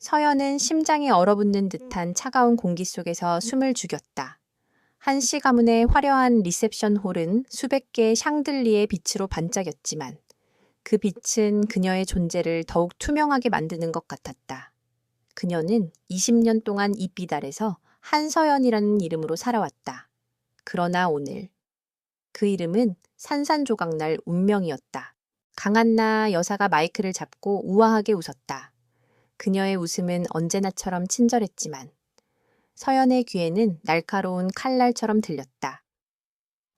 서연은 심장이 얼어붙는 듯한 차가운 공기 속에서 숨을 죽였다. 한씨 가문의 화려한 리셉션 홀은 수백 개의 샹들리의 빛으로 반짝였지만 그 빛은 그녀의 존재를 더욱 투명하게 만드는 것 같았다. 그녀는 20년 동안 이빛 아래서 한서연이라는 이름으로 살아왔다. 그러나 오늘 그 이름은 산산조각날 운명이었다. 강한나 여사가 마이크를 잡고 우아하게 웃었다. 그녀의 웃음은 언제나처럼 친절했지만 서연의 귀에는 날카로운 칼날처럼 들렸다.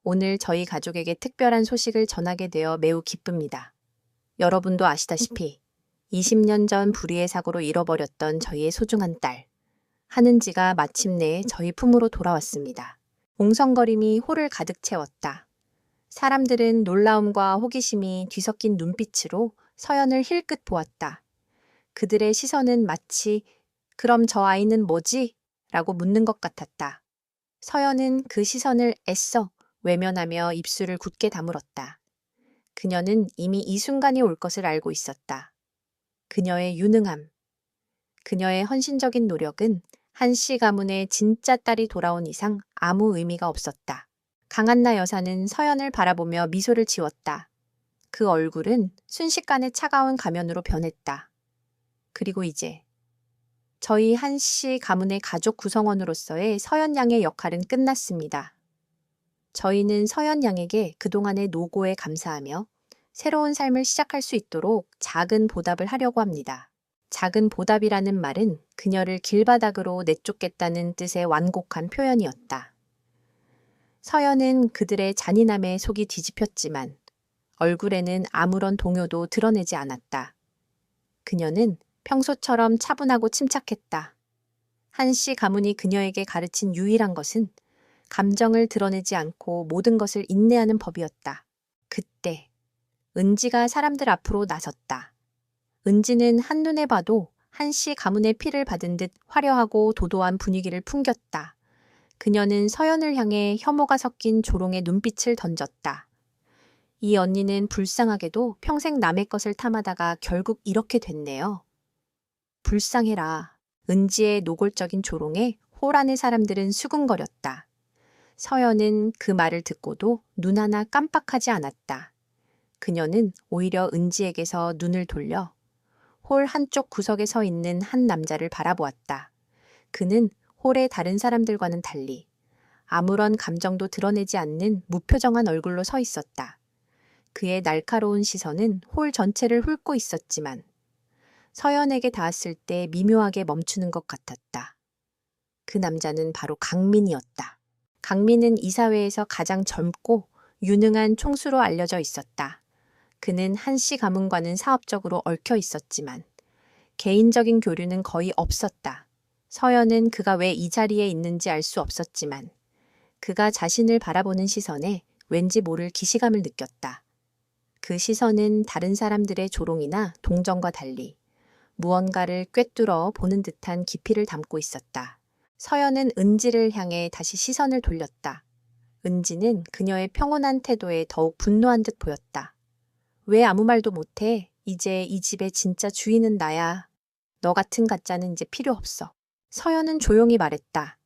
오늘 저희 가족에게 특별한 소식을 전하게 되어 매우 기쁩니다. 여러분도 아시다시피 20년 전 불의의 사고로 잃어버렸던 저희의 소중한 딸, 한은지가 마침내 저희 품으로 돌아왔습니다. 옹성거림이 홀을 가득 채웠다. 사람들은 놀라움과 호기심이 뒤섞인 눈빛으로 서연을 힐끗 보았다. 그들의 시선은 마치 그럼 저 아이는 뭐지? 라고 묻는 것 같았다. 서연은 그 시선을 애써 외면하며 입술을 굳게 다물었다. 그녀는 이미 이 순간이 올 것을 알고 있었다. 그녀의 유능함, 그녀의 헌신적인 노력은 한씨 가문의 진짜 딸이 돌아온 이상 아무 의미가 없었다. 강한나 여사는 서연을 바라보며 미소를 지웠다. 그 얼굴은 순식간에 차가운 가면으로 변했다. 그리고 이제 저희 한씨 가문의 가족 구성원으로서의 서연 양의 역할은 끝났습니다. 저희는 서연 양에게 그동안의 노고에 감사하며 새로운 삶을 시작할 수 있도록 작은 보답을 하려고 합니다. 작은 보답이라는 말은 그녀를 길바닥으로 내쫓겠다는 뜻의 완곡한 표현이었다. 서연은 그들의 잔인함에 속이 뒤집혔지만 얼굴에는 아무런 동요도 드러내지 않았다. 그녀는 평소처럼 차분하고 침착했다. 한씨 가문이 그녀에게 가르친 유일한 것은 감정을 드러내지 않고 모든 것을 인내하는 법이었다. 그때 은지가 사람들 앞으로 나섰다. 은지는 한눈에 봐도 한씨 가문의 피를 받은 듯 화려하고 도도한 분위기를 풍겼다. 그녀는 서연을 향해 혐오가 섞인 조롱의 눈빛을 던졌다. 이 언니는 불쌍하게도 평생 남의 것을 탐하다가 결국 이렇게 됐네요. 불쌍해라. 은지의 노골적인 조롱에 홀 안의 사람들은 수군거렸다. 서연은 그 말을 듣고도 눈 하나 깜빡하지 않았다. 그녀는 오히려 은지에게서 눈을 돌려 홀 한쪽 구석에 서 있는 한 남자를 바라보았다. 그는 홀의 다른 사람들과는 달리 아무런 감정도 드러내지 않는 무표정한 얼굴로 서 있었다. 그의 날카로운 시선은 홀 전체를 훑고 있었지만 서연에게 닿았을 때 미묘하게 멈추는 것 같았다. 그 남자는 바로 강민이었다. 강민은 이 사회에서 가장 젊고 유능한 총수로 알려져 있었다. 그는 한씨 가문과는 사업적으로 얽혀 있었지만 개인적인 교류는 거의 없었다. 서연은 그가 왜 이 자리에 있는지 알 수 없었지만 그가 자신을 바라보는 시선에 왠지 모를 기시감을 느꼈다. 그 시선은 다른 사람들의 조롱이나 동정과 달리 무언가를 꿰뚫어 보는 듯한 깊이를 담고 있었다. 서연은 은지를 향해 다시 시선을 돌렸다. 은지는 그녀의 평온한 태도에 더욱 분노한 듯 보였다. 왜 아무 말도 못해? 이제 이 집의 진짜 주인은 나야. 너 같은 가짜는 이제 필요 없어. 서연은 조용히 말했다.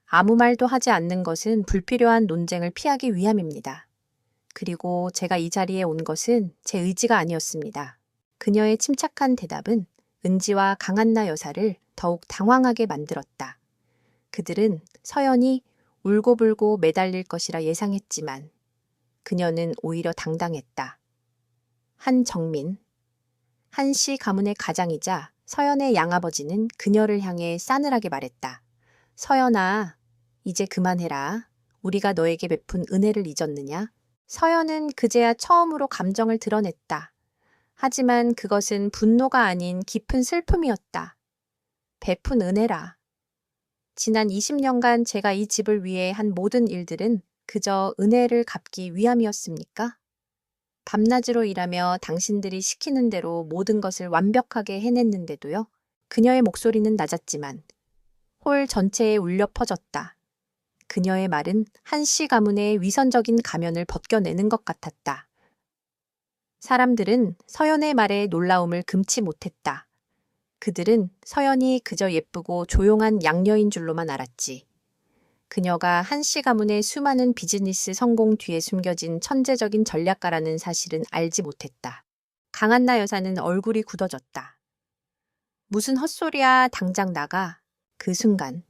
아무 말도 하지 않는 것은 불필요한 논쟁을 피하기 위함입니다. 그리고 제가 이 자리에 온 것은 제 의지가 아니었습니다. 그녀의 침착한 대답은 은지와 강한나 여사를 더욱 당황하게 만들었다. 그들은 서연이 울고불고 매달릴 것이라 예상했지만 그녀는 오히려 당당했다. 한정민, 한씨 가문의 가장이자 서연의 양아버지는 그녀를 향해 싸늘하게 말했다. 서연아, 이제 그만해라. 우리가 너에게 베푼 은혜를 잊었느냐? 서연은 그제야 처음으로 감정을 드러냈다. 하지만 그것은 분노가 아닌 깊은 슬픔이었다. 베푼 은혜라. 지난 20년간 제가 이 집을 위해 한 모든 일들은 그저 은혜를 갚기 위함이었습니까? 밤낮으로 일하며 당신들이 시키는 대로 모든 것을 완벽하게 해냈는데도요. 그녀의 목소리는 낮았지만 홀 전체에 울려 퍼졌다. 그녀의 말은 한씨 가문의 위선적인 가면을 벗겨내는 것 같았다. 사람들은 서연의 말에 놀라움을 금치 못했다. 그들은 서연이 그저 예쁘고 조용한 양녀인 줄로만 알았지. 그녀가 한씨 가문의 수많은 비즈니스 성공 뒤에 숨겨진 천재적인 전략가라는 사실은 알지 못했다. 강한나 여사는 얼굴이 굳어졌다. 무슨 헛소리야, 당장 나가. 그 순간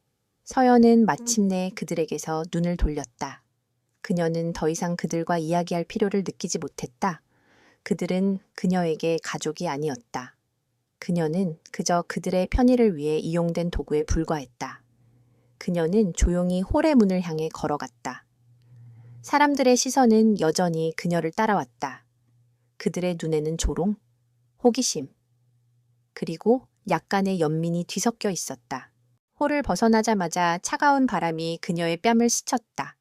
서연은 마침내 그들에게서 눈을 돌렸다. 그녀는 더 이상 그들과 이야기할 필요를 느끼지 못했다. 그들은 그녀에게 가족이 아니었다. 그녀는 그저 그들의 편의를 위해 이용된 도구에 불과했다. 그녀는 조용히 홀의 문을 향해 걸어갔다. 사람들의 시선은 여전히 그녀를 따라왔다. 그들의 눈에는 조롱, 호기심, 그리고 약간의 연민이 뒤섞여 있었다. 홀을 벗어나자마자 차가운 바람이 그녀의 뺨을 스쳤다.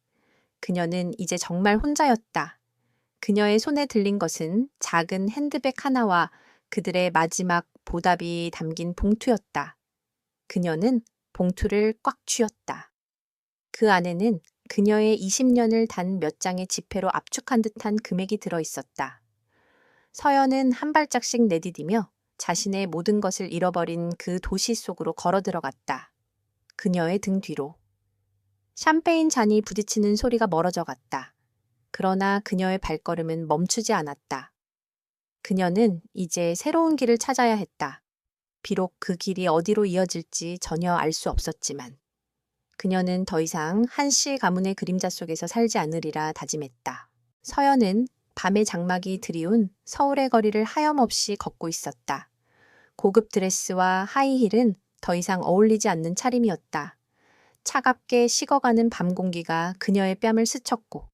그녀는 이제 정말 혼자였다. 그녀의 손에 들린 것은 작은 핸드백 하나와 그들의 마지막 보답이 담긴 봉투였다. 그녀는 봉투를 꽉 쥐었다. 그 안에는 그녀의 20년을 단 몇 장의 지폐로 압축한 듯한 금액이 들어 있었다. 서연은 한 발짝씩 내디디며 자신의 모든 것을 잃어버린 그 도시 속으로 걸어 들어갔다. 그녀의 등 뒤로. 샴페인 잔이 부딪히는 소리가 멀어져 갔다. 그러나 그녀의 발걸음은 멈추지 않았다. 그녀는 이제 새로운 길을 찾아야 했다. 비록 그 길이 어디로 이어질지 전혀 알 수 없었지만 그녀는 더 이상 한씨 가문의 그림자 속에서 살지 않으리라 다짐했다. 서연은 밤의 장막이 드리운 서울의 거리를 하염없이 걷고 있었다. 고급 드레스와 하이힐은 더 이상 어울리지 않는 차림이었다. 차갑게 식어가는 밤 공기가 그녀의 뺨을 스쳤고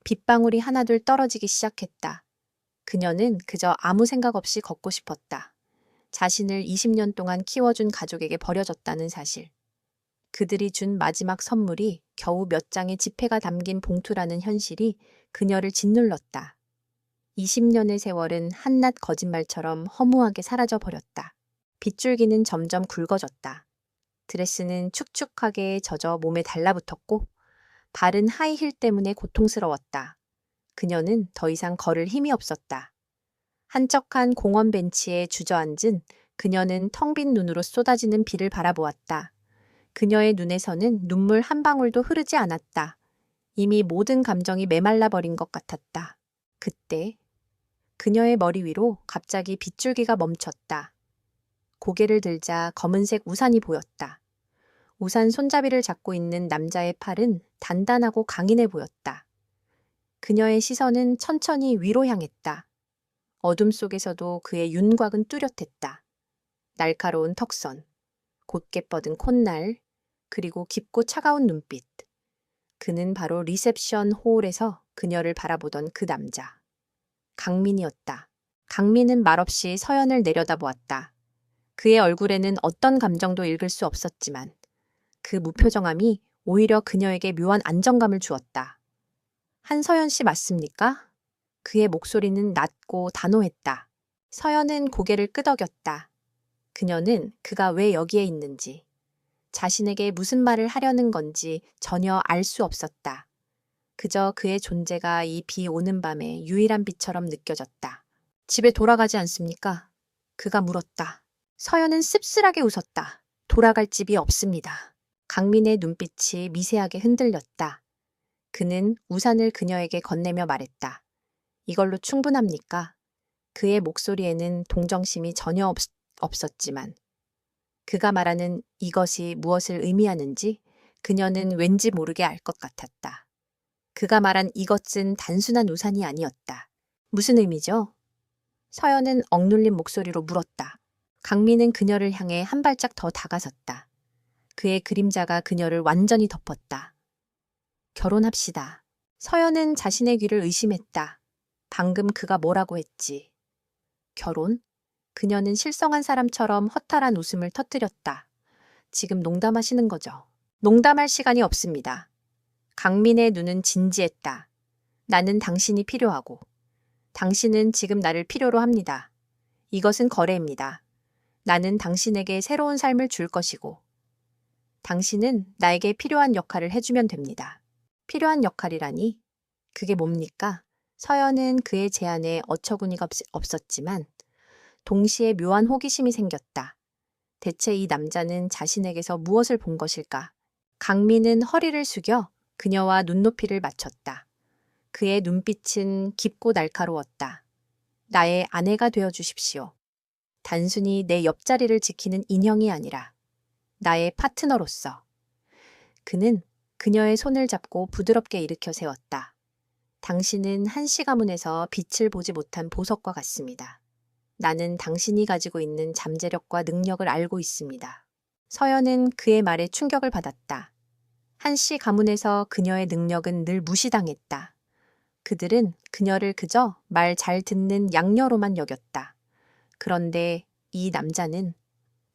빗방울이 하나둘 떨어지기 시작했다. 그녀는 그저 아무 생각 없이 걷고 싶었다. 자신을 20년 동안 키워준 가족에게 버려졌다는 사실. 그들이 준 마지막 선물이 겨우 몇 장의 지폐가 담긴 봉투라는 현실이 그녀를 짓눌렀다. 20년의 세월은 한낱 거짓말처럼 허무하게 사라져 버렸다. 빗줄기는 점점 굵어졌다. 드레스는 축축하게 젖어 몸에 달라붙었고 발은 하이힐 때문에 고통스러웠다. 그녀는 더 이상 걸을 힘이 없었다. 한적한 공원 벤치에 주저앉은 그녀는 텅 빈 눈으로 쏟아지는 비를 바라보았다. 그녀의 눈에서는 눈물 한 방울도 흐르지 않았다. 이미 모든 감정이 메말라 버린 것 같았다. 그때 그녀의 머리 위로 갑자기 빗줄기가 멈췄다. 고개를 들자 검은색 우산이 보였다. 우산 손잡이를 잡고 있는 남자의 팔은 단단하고 강인해 보였다. 그녀의 시선은 천천히 위로 향했다. 어둠 속에서도 그의 윤곽은 뚜렷했다. 날카로운 턱선, 곧게 뻗은 콧날, 그리고 깊고 차가운 눈빛. 그는 바로 리셉션 홀에서 그녀를 바라보던 그 남자. 강민이었다. 강민은 말없이 서연을 내려다보았다. 그의 얼굴에는 어떤 감정도 읽을 수 없었지만 그 무표정함이 오히려 그녀에게 묘한 안정감을 주었다. 한서연 씨 맞습니까? 그의 목소리는 낮고 단호했다. 서연은 고개를 끄덕였다. 그녀는 그가 왜 여기에 있는지, 자신에게 무슨 말을 하려는 건지 전혀 알 수 없었다. 그저 그의 존재가 이 비 오는 밤의 유일한 빛처럼 느껴졌다. 집에 돌아가지 않습니까? 그가 물었다. 서연은 씁쓸하게 웃었다. 돌아갈 집이 없습니다. 강민의 눈빛이 미세하게 흔들렸다. 그는 우산을 그녀에게 건네며 말했다. 이걸로 충분합니까? 그의 목소리에는 동정심이 전혀 없었지만 그가 말하는 이것이 무엇을 의미하는지 그녀는 왠지 모르게 알 것 같았다. 그가 말한 이것은 단순한 우산이 아니었다. 무슨 의미죠? 서연은 억눌린 목소리로 물었다. 강민은 그녀를 향해 한 발짝 더 다가섰다. 그의 그림자가 그녀를 완전히 덮었다. 결혼합시다. 서연은 자신의 귀를 의심했다. 방금 그가 뭐라고 했지? 결혼? 그녀는 실성한 사람처럼 허탈한 웃음을 터뜨렸다. 지금 농담하시는 거죠? 농담할 시간이 없습니다. 강민의 눈은 진지했다. 나는 당신이 필요하고 당신은 지금 나를 필요로 합니다. 이것은 거래입니다. 나는 당신에게 새로운 삶을 줄 것이고 당신은 나에게 필요한 역할을 해주면 됩니다. 필요한 역할이라니? 그게 뭡니까? 서연은 그의 제안에 어처구니가 없었지만 동시에 묘한 호기심이 생겼다. 대체 이 남자는 자신에게서 무엇을 본 것일까? 강민은 허리를 숙여 그녀와 눈높이를 맞췄다. 그의 눈빛은 깊고 날카로웠다. 나의 아내가 되어 주십시오. 단순히 내 옆자리를 지키는 인형이 아니라 나의 파트너로서. 그는 그녀의 손을 잡고 부드럽게 일으켜 세웠다. 당신은 한시 가문에서 빛을 보지 못한 보석과 같습니다. 나는 당신이 가지고 있는 잠재력과 능력을 알고 있습니다. 서연은 그의 말에 충격을 받았다. 한시 가문에서 그녀의 능력은 늘 무시당했다. 그들은 그녀를 그저 말 잘 듣는 양녀로만 여겼다. 그런데 이 남자는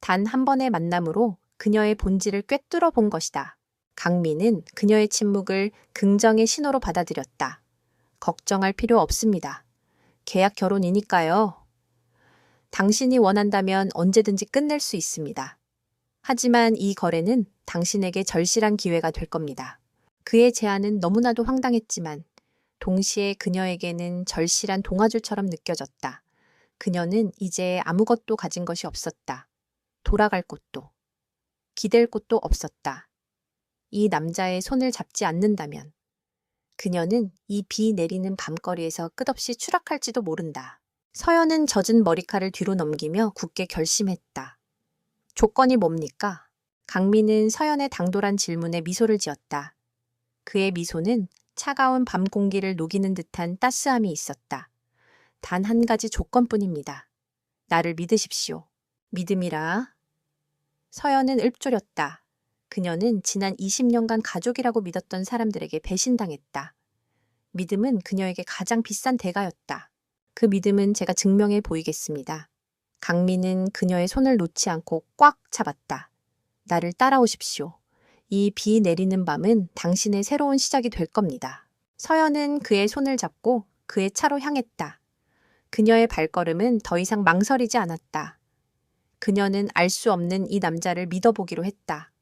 단 한 번의 만남으로 그녀의 본질을 꿰뚫어 본 것이다. 강민은 그녀의 침묵을 긍정의 신호로 받아들였다. 걱정할 필요 없습니다. 계약 결혼이니까요. 당신이 원한다면 언제든지 끝낼 수 있습니다. 하지만 이 거래는 당신에게 절실한 기회가 될 겁니다. 그의 제안은 너무나도 황당했지만 동시에 그녀에게는 절실한 동화줄처럼 느껴졌다. 그녀는 이제 아무것도 가진 것이 없었다. 돌아갈 곳도, 기댈 곳도 없었다. 이 남자의 손을 잡지 않는다면 그녀는 이 비 내리는 밤거리에서 끝없이 추락할지도 모른다. 서연은 젖은 머리칼을 뒤로 넘기며 굳게 결심했다. 조건이 뭡니까? 강민은 서연의 당돌한 질문에 미소를 지었다. 그의 미소는 차가운 밤 공기를 녹이는 듯한 따스함이 있었다. 단 한 가지 조건뿐입니다. 나를 믿으십시오. 믿음이라. 서연은 읊조렸다. 그녀는 지난 20년간 가족이라고 믿었던 사람들에게 배신당했다. 믿음은 그녀에게 가장 비싼 대가였다. 그 믿음은 제가 증명해 보이겠습니다. 강민은 그녀의 손을 놓지 않고 꽉 잡았다. 나를 따라오십시오. 이 비 내리는 밤은 당신의 새로운 시작이 될 겁니다. 서연은 그의 손을 잡고 그의 차로 향했다. 그녀의 발걸음은 더 이상 망설이지 않았다. 그녀는 알 수 없는 이 남자를 믿어보기로 했다.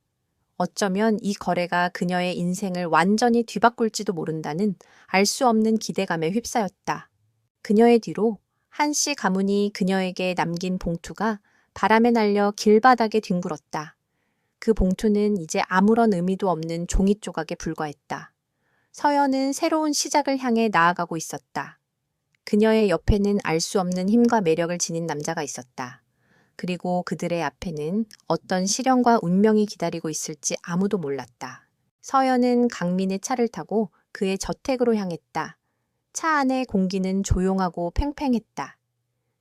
어쩌면 이 거래가 그녀의 인생을 완전히 뒤바꿀지도 모른다는 알 수 없는 기대감에 휩싸였다. 그녀의 뒤로 한씨 가문이 그녀에게 남긴 봉투가 바람에 날려 길바닥에 뒹굴었다. 그 봉투는 이제 아무런 의미도 없는 종이 조각에 불과했다. 서연은 새로운 시작을 향해 나아가고 있었다. 그녀의 옆에는 알 수 없는 힘과 매력을 지닌 남자가 있었다. 그리고 그들의 앞에는 어떤 시련과 운명이 기다리고 있을지 아무도 몰랐다. 서연은 강민의 차를 타고 그의 저택으로 향했다. 차 안의 공기는 조용하고 팽팽했다.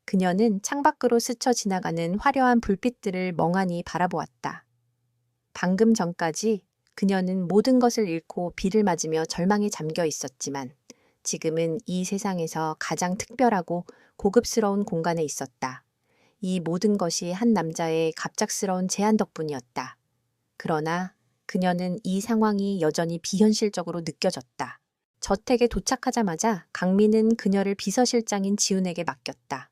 그녀는 창밖으로 스쳐 지나가는 화려한 불빛들을 멍하니 바라보았다. 방금 전까지 그녀는 모든 것을 잃고 비를 맞으며 절망에 잠겨 있었지만 지금은 이 세상에서 가장 특별하고 고급스러운 공간에 있었다. 이 모든 것이 한 남자의 갑작스러운 제안 덕분이었다. 그러나 그녀는 이 상황이 여전히 비현실적으로 느껴졌다. 저택에 도착하자마자 강민은 그녀를 비서실장인 지훈에게 맡겼다.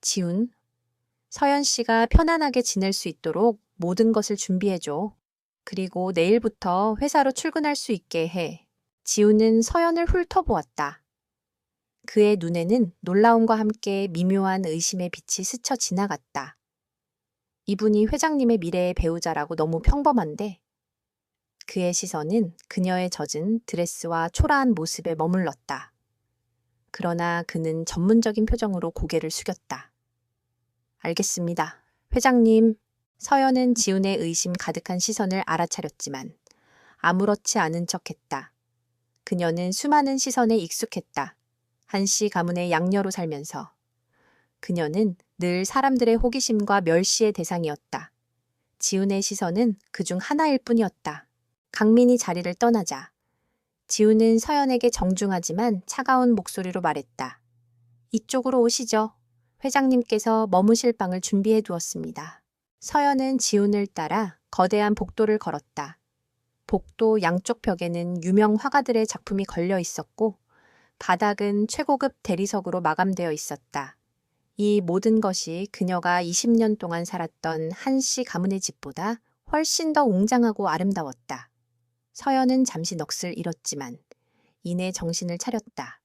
지훈, 서연 씨가 편안하게 지낼 수 있도록 모든 것을 준비해줘. 그리고 내일부터 회사로 출근할 수 있게 해. 지훈은 서연을 훑어보았다. 그의 눈에는 놀라움과 함께 미묘한 의심의 빛이 스쳐 지나갔다. 이분이 회장님의 미래의 배우자라고 너무 평범한데 그의 시선은 그녀의 젖은 드레스와 초라한 모습에 머물렀다. 그러나 그는 전문적인 표정으로 고개를 숙였다. 알겠습니다. 회장님. 서연은 지훈의 의심 가득한 시선을 알아차렸지만 아무렇지 않은 척했다. 그녀는 수많은 시선에 익숙했다. 한씨 가문의 양녀로 살면서. 그녀는 늘 사람들의 호기심과 멸시의 대상이었다. 지훈의 시선은 그중 하나일 뿐이었다. 강민이 자리를 떠나자 지훈은 서연에게 정중하지만 차가운 목소리로 말했다. 이쪽으로 오시죠. 회장님께서 머무실 방을 준비해 두었습니다. 서연은 지훈을 따라 거대한 복도를 걸었다. 복도 양쪽 벽에는 유명 화가들의 작품이 걸려 있었고 바닥은 최고급 대리석으로 마감되어 있었다. 이 모든 것이 그녀가 20년 동안 살았던 한씨 가문의 집보다 훨씬 더 웅장하고 아름다웠다. 서연은 잠시 넋을 잃었지만 이내 정신을 차렸다.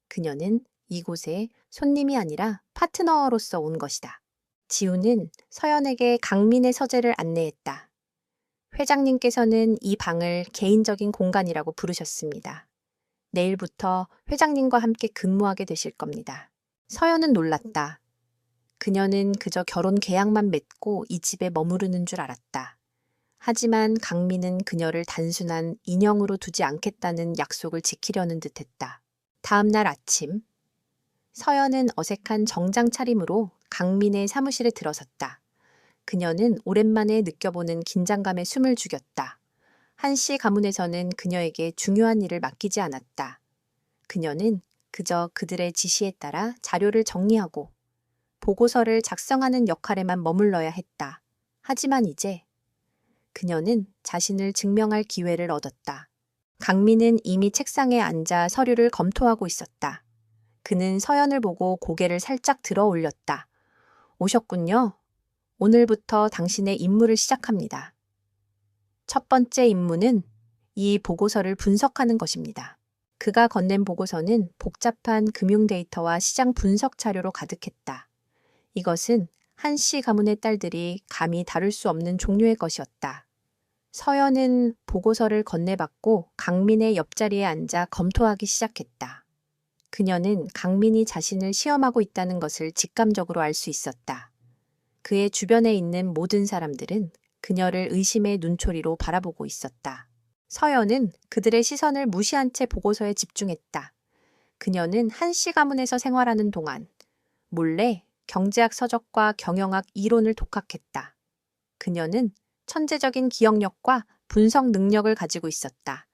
그녀는 이곳에 손님이 아니라 파트너로서 온 것이다. 지우는 서연에게 강민의 서재를 안내했다. 회장님께서는 이 방을 개인적인 공간이라고 부르셨습니다. 내일부터 회장님과 함께 근무하게 되실 겁니다. 서연은 놀랐다. 그녀는 그저 결혼 계약만 맺고 이 집에 머무르는 줄 알았다. 하지만 강민은 그녀를 단순한 인형으로 두지 않겠다는 약속을 지키려는 듯했다. 다음 날 아침, 서연은 어색한 정장 차림으로 강민의 사무실에 들어섰다. 그녀는 오랜만에 느껴보는 긴장감에 숨을 죽였다. 한씨 가문에서는 그녀에게 중요한 일을 맡기지 않았다. 그녀는 그저 그들의 지시에 따라 자료를 정리하고 보고서를 작성하는 역할에만 머물러야 했다. 하지만 이제 그녀는 자신을 증명할 기회를 얻었다. 강민은 이미 책상에 앉아 서류를 검토하고 있었다. 그는 서연을 보고 고개를 살짝 들어 올렸다. 오셨군요. 오늘부터 당신의 임무를 시작합니다. 첫 번째 임무는 이 보고서를 분석하는 것입니다. 그가 건넨 보고서는 복잡한 금융 데이터와 시장 분석 자료로 가득했다. 이것은 한씨 가문의 딸들이 감히 다룰 수 없는 종류의 것이었다. 서연은 보고서를 건네받고 강민의 옆자리에 앉아 검토하기 시작했다. 그녀는 강민이 자신을 시험하고 있다는 것을 직감적으로 알 수 있었다. 그의 주변에 있는 모든 사람들은 그녀를 의심의 눈초리로 바라보고 있었다. 서연은 그들의 시선을 무시한 채 보고서에 집중했다. 그녀는 한씨 가문에서 생활하는 동안 몰래 경제학 서적과 경영학 이론을 독학했다. 그녀는 천재적인 기억력과 분석 능력을 가지고 있었다.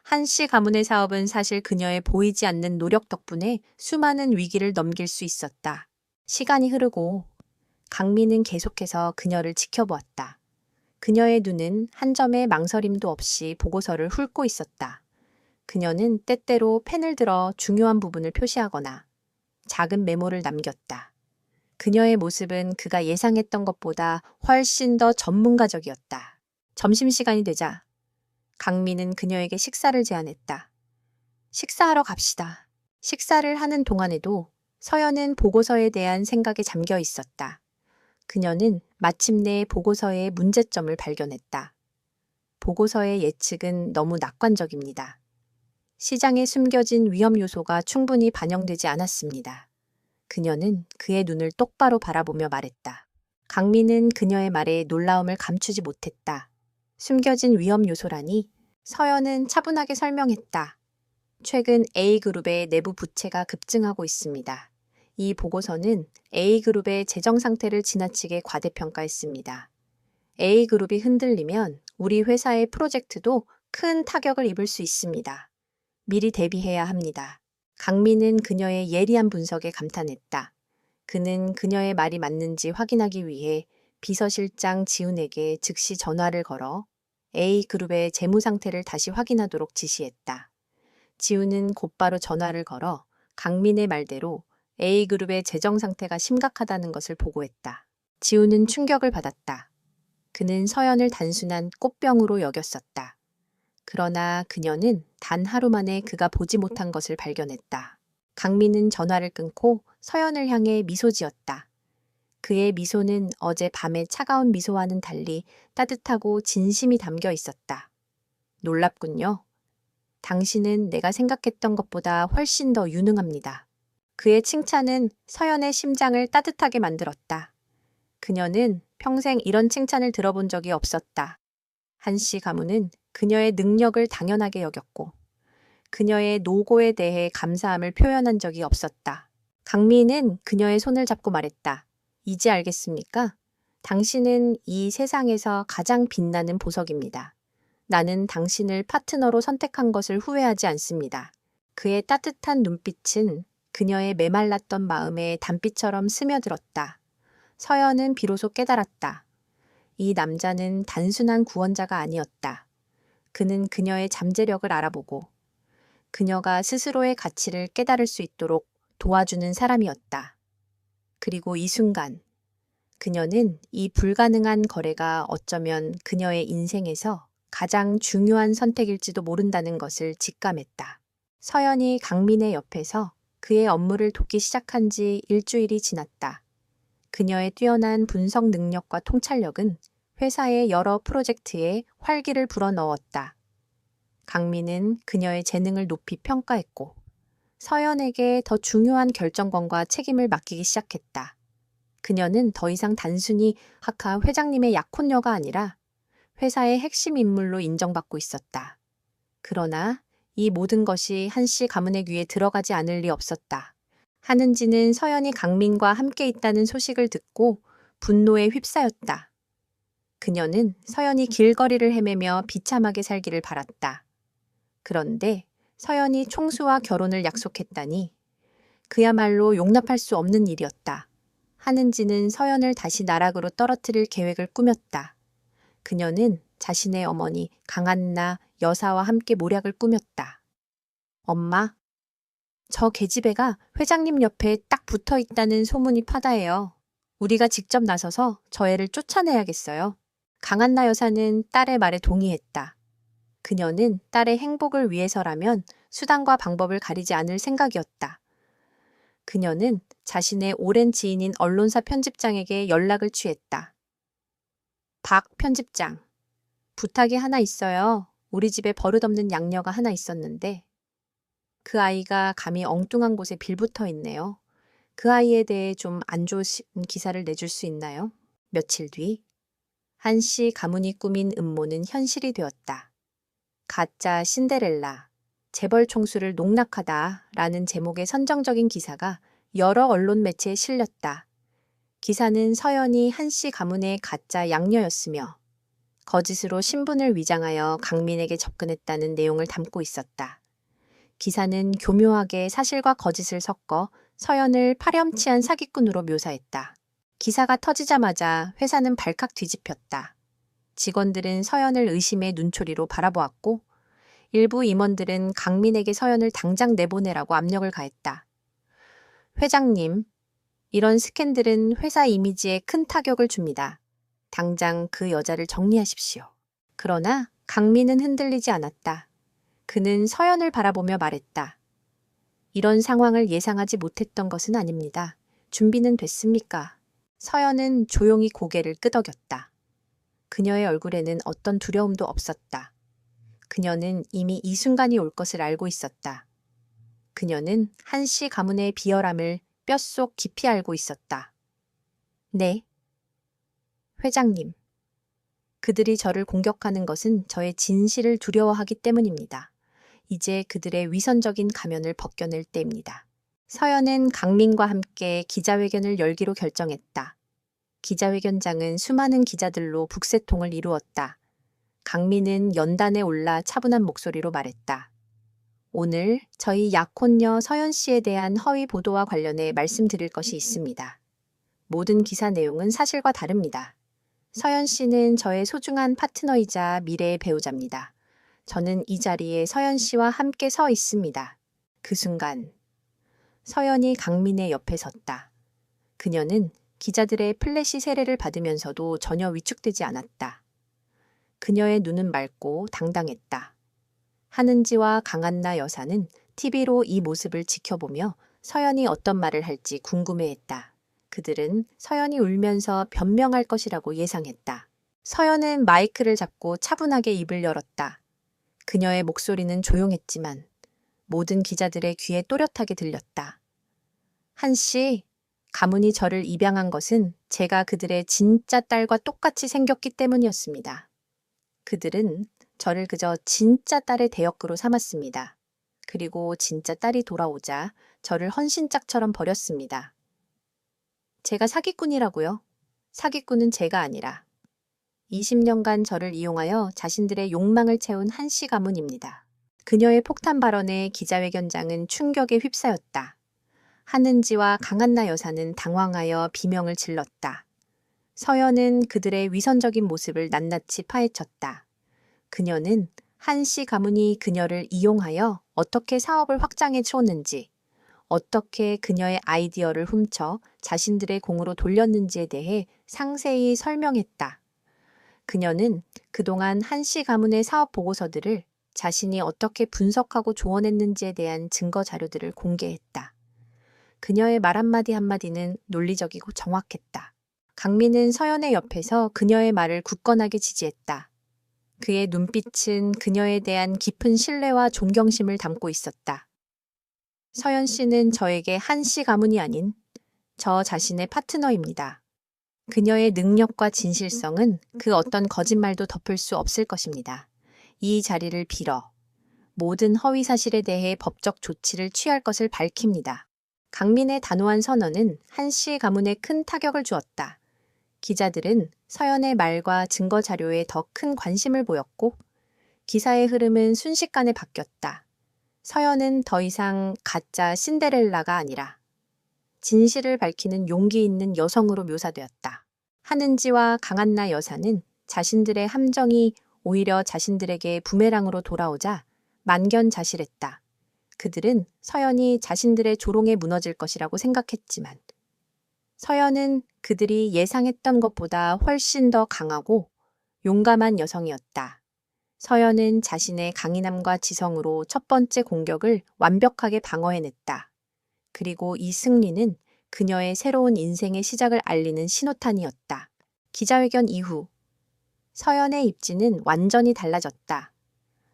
한씨 가문의 사업은 사실 그녀의 보이지 않는 노력 덕분에 수많은 위기를 넘길 수 있었다. 시간이 흐르고 강민은 계속해서 그녀를 지켜보았다. 그녀의 눈은 한 점의 망설임도 없이 보고서를 훑고 있었다. 그녀는 때때로 펜을 들어 중요한 부분을 표시하거나 작은 메모를 남겼다. 그녀의 모습은 그가 예상했던 것보다 훨씬 더 전문가적이었다. 점심시간이 되자 강민은 그녀에게 식사를 제안했다. 식사하러 갑시다. 식사를 하는 동안에도 서연은 보고서에 대한 생각에 잠겨 있었다. 그녀는 마침내 보고서의 문제점을 발견했다. 보고서의 예측은 너무 낙관적입니다. 시장에 숨겨진 위험 요소가 충분히 반영되지 않았습니다. 그녀는 그의 눈을 똑바로 바라보며 말했다. 강민은 그녀의 말에 놀라움을 감추지 못했다. 숨겨진 위험 요소라니? 서연은 차분하게 설명했다. 최근 A그룹의 내부 부채가 급증하고 있습니다. 이 보고서는 A그룹의 재정 상태를 지나치게 과대평가했습니다. A그룹이 흔들리면 우리 회사의 프로젝트도 큰 타격을 입을 수 있습니다. 미리 대비해야 합니다. 강민은 그녀의 예리한 분석에 감탄했다. 그는 그녀의 말이 맞는지 확인하기 위해 비서실장 지훈에게 즉시 전화를 걸어 A그룹의 재무 상태를 다시 확인하도록 지시했다. 지훈은 곧바로 전화를 걸어 강민의 말대로 A그룹의 재정 상태가 심각하다는 것을 보고했다. 지훈은 충격을 받았다. 그는 서연을 단순한 꽃병으로 여겼었다. 그러나 그녀는 단 하루 만에 그가 보지 못한 것을 발견했다. 강민은 전화를 끊고 서연을 향해 미소 지었다. 그의 미소는 어제 밤의 차가운 미소와는 달리 따뜻하고 진심이 담겨 있었다. 놀랍군요. 당신은 내가 생각했던 것보다 훨씬 더 유능합니다. 그의 칭찬은 서연의 심장을 따뜻하게 만들었다. 그녀는 평생 이런 칭찬을 들어본 적이 없었다. 한씨 가문은 그녀의 능력을 당연하게 여겼고 그녀의 노고에 대해 감사함을 표현한 적이 없었다. 강민은 그녀의 손을 잡고 말했다. 이제 알겠습니까? 당신은 이 세상에서 가장 빛나는 보석입니다. 나는 당신을 파트너로 선택한 것을 후회하지 않습니다. 그의 따뜻한 눈빛은 그녀의 메말랐던 마음에 단비처럼 스며들었다. 서연은 비로소 깨달았다. 이 남자는 단순한 구원자가 아니었다. 그는 그녀의 잠재력을 알아보고 그녀가 스스로의 가치를 깨달을 수 있도록 도와주는 사람이었다. 그리고 이 순간 그녀는 이 불가능한 거래가 어쩌면 그녀의 인생에서 가장 중요한 선택일지도 모른다는 것을 직감했다. 서연이 강민의 옆에서 그의 업무를 돕기 시작한 지 일주일이 지났다. 그녀의 뛰어난 분석 능력과 통찰력은 회사의 여러 프로젝트에 활기를 불어넣었다. 강민은 그녀의 재능을 높이 평가했고 서연에게 더 중요한 결정권과 책임을 맡기기 시작했다. 그녀는 더 이상 단순히 하카 회장님의 약혼녀가 아니라 회사의 핵심 인물로 인정받고 있었다. 그러나 이 모든 것이 한씨 가문의 귀에 들어가지 않을 리 없었다. 한은지는 서연이 강민과 함께 있다는 소식을 듣고 분노에 휩싸였다. 그녀는 서연이 길거리를 헤매며 비참하게 살기를 바랐다. 그런데 서연이 총수와 결혼을 약속했다니 그야말로 용납할 수 없는 일이었다. 한은지는 서연을 다시 나락으로 떨어뜨릴 계획을 꾸몄다. 그녀는 자신의 어머니 강한나 여사와 함께 모략을 꾸몄다. 엄마, 저 계집애가 회장님 옆에 딱 붙어 있다는 소문이 파다해요. 우리가 직접 나서서 저 애를 쫓아내야겠어요. 강한나 여사는 딸의 말에 동의했다. 그녀는 딸의 행복을 위해서라면 수단과 방법을 가리지 않을 생각이었다. 그녀는 자신의 오랜 지인인 언론사 편집장에게 연락을 취했다. 박 편집장, 부탁이 하나 있어요. 우리 집에 버릇없는 양녀가 하나 있었는데 그 아이가 감히 엉뚱한 곳에 빌붙어 있네요. 그 아이에 대해 좀 안 좋은 기사를 내줄 수 있나요? 며칠 뒤 한씨 가문이 꾸민 음모는 현실이 되었다. 가짜 신데렐라, 재벌 총수를 농락하다라는 제목의 선정적인 기사가 여러 언론 매체에 실렸다. 기사는 서연이 한씨 가문의 가짜 양녀였으며 거짓으로 신분을 위장하여 강민에게 접근했다는 내용을 담고 있었다. 기사는 교묘하게 사실과 거짓을 섞어 서연을 파렴치한 사기꾼으로 묘사했다. 기사가 터지자마자 회사는 발칵 뒤집혔다. 직원들은 서연을 의심의 눈초리로 바라보았고 일부 임원들은 강민에게 서연을 당장 내보내라고 압력을 가했다. 회장님, 이런 스캔들은 회사 이미지에 큰 타격을 줍니다. 당장 그 여자를 정리하십시오. 그러나 강민은 흔들리지 않았다. 그는 서연을 바라보며 말했다. 이런 상황을 예상하지 못했던 것은 아닙니다. 준비는 됐습니까? 서연은 조용히 고개를 끄덕였다. 그녀의 얼굴에는 어떤 두려움도 없었다. 그녀는 이미 이 순간이 올 것을 알고 있었다. 그녀는 한씨 가문의 비열함을 뼛속 깊이 알고 있었다. 네. 회장님. 그들이 저를 공격하는 것은 저의 진실을 두려워하기 때문입니다. 이제 그들의 위선적인 가면을 벗겨낼 때입니다. 서연은 강민과 함께 기자회견을 열기로 결정했다. 기자회견장은 수많은 기자들로 북새통을 이루었다. 강민은 연단에 올라 차분한 목소리로 말했다. 오늘 저희 약혼녀 서연 씨에 대한 허위 보도와 관련해 말씀드릴 것이 있습니다. 모든 기사 내용은 사실과 다릅니다. 서연 씨는 저의 소중한 파트너이자 미래의 배우자입니다. 저는 이 자리에 서연 씨와 함께 서 있습니다. 그 순간 서연이 강민의 옆에 섰다. 그녀는 기자들의 플래시 세례를 받으면서도 전혀 위축되지 않았다. 그녀의 눈은 맑고 당당했다. 한은지와 강한나 여사는 TV로 이 모습을 지켜보며 서연이 어떤 말을 할지 궁금해했다. 그들은 서연이 울면서 변명할 것이라고 예상했다. 서연은 마이크를 잡고 차분하게 입을 열었다. 그녀의 목소리는 조용했지만 모든 기자들의 귀에 또렷하게 들렸다. 한씨, 가문이 저를 입양한 것은 제가 그들의 진짜 딸과 똑같이 생겼기 때문이었습니다. 그들은 저를 그저 진짜 딸의 대역으로 삼았습니다. 그리고 진짜 딸이 돌아오자 저를 헌신짝처럼 버렸습니다. 제가 사기꾼이라고요? 사기꾼은 제가 아니라 20년간 저를 이용하여 자신들의 욕망을 채운 한씨 가문입니다. 그녀의 폭탄 발언에 기자회견장은 충격에 휩싸였다. 한은지와 강한나 여사는 당황하여 비명을 질렀다. 서연은 그들의 위선적인 모습을 낱낱이 파헤쳤다. 그녀는 한씨 가문이 그녀를 이용하여 어떻게 사업을 확장해 주었는지, 어떻게 그녀의 아이디어를 훔쳐 자신들의 공으로 돌렸는지에 대해 상세히 설명했다. 그녀는 그동안 한씨 가문의 사업 보고서들을 자신이 어떻게 분석하고 조언했는지에 대한 증거 자료들을 공개했다. 그녀의 말 한마디 한마디는 논리적이고 정확했다. 강민은 서연의 옆에서 그녀의 말을 굳건하게 지지했다. 그의 눈빛은 그녀에 대한 깊은 신뢰와 존경심을 담고 있었다. 서연 씨는 저에게 한 씨 가문이 아닌 저 자신의 파트너입니다. 그녀의 능력과 진실성은 그 어떤 거짓말도 덮을 수 없을 것입니다. 이 자리를 빌어 모든 허위 사실에 대해 법적 조치를 취할 것을 밝힙니다. 강민의 단호한 선언은 한 씨 가문에 큰 타격을 주었다. 기자들은 서연의 말과 증거 자료에 더 큰 관심을 보였고 기사의 흐름은 순식간에 바뀌었다. 서연은 더 이상 가짜 신데렐라가 아니라 진실을 밝히는 용기 있는 여성으로 묘사되었다. 한은지와 강한나 여사는 자신들의 함정이 오히려 자신들에게 부메랑으로 돌아오자 만견자실했다. 그들은 서연이 자신들의 조롱에 무너질 것이라고 생각했지만 서연은 그들이 예상했던 것보다 훨씬 더 강하고 용감한 여성이었다. 서연은 자신의 강인함과 지성으로 첫 번째 공격을 완벽하게 방어해냈다. 그리고 이 승리는 그녀의 새로운 인생의 시작을 알리는 신호탄이었다. 기자회견 이후 서연의 입지는 완전히 달라졌다.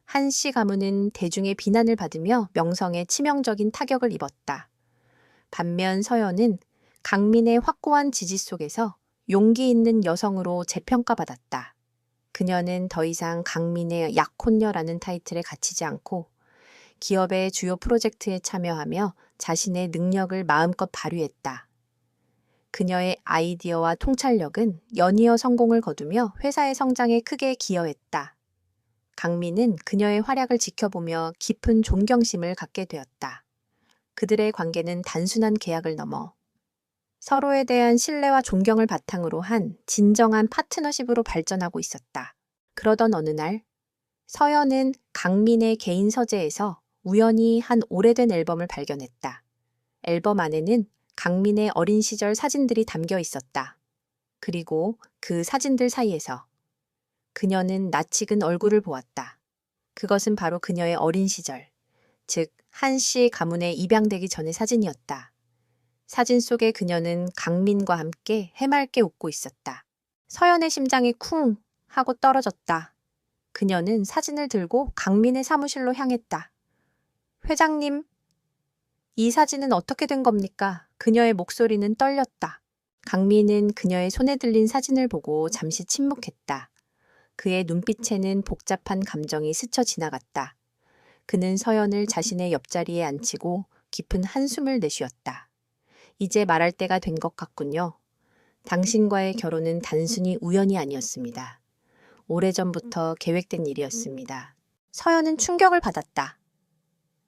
한 씨 가문은 대중의 비난을 받으며 명성에 치명적인 타격을 입었다. 반면 서연은 강민의 확고한 지지 속에서 용기 있는 여성으로 재평가받았다. 그녀는 더 이상 강민의 약혼녀라는 타이틀에 갇히지 않고 기업의 주요 프로젝트에 참여하며 자신의 능력을 마음껏 발휘했다. 그녀의 아이디어와 통찰력은 연이어 성공을 거두며 회사의 성장에 크게 기여했다. 강민은 그녀의 활약을 지켜보며 깊은 존경심을 갖게 되었다. 그들의 관계는 단순한 계약을 넘어 서로에 대한 신뢰와 존경을 바탕으로 한 진정한 파트너십으로 발전하고 있었다. 그러던 어느 날, 서연은 강민의 개인 서재에서 우연히 한 오래된 앨범을 발견했다. 앨범 안에는 강민의 어린 시절 사진들이 담겨 있었다. 그리고 그 사진들 사이에서 그녀는 낯익은 얼굴을 보았다. 그것은 바로 그녀의 어린 시절, 즉 한 씨 가문에 입양되기 전의 사진이었다. 사진 속의 그녀는 강민과 함께 해맑게 웃고 있었다. 서연의 심장이 쿵 하고 떨어졌다. 그녀는 사진을 들고 강민의 사무실로 향했다. 회장님, 이 사진은 어떻게 된 겁니까? 그녀의 목소리는 떨렸다. 강민은 그녀의 손에 들린 사진을 보고 잠시 침묵했다. 그의 눈빛에는 복잡한 감정이 스쳐 지나갔다. 그는 서연을 자신의 옆자리에 앉히고 깊은 한숨을 내쉬었다. 이제 말할 때가 된 것 같군요. 당신과의 결혼은 단순히 우연이 아니었습니다. 오래전부터 계획된 일이었습니다. 서연은 충격을 받았다.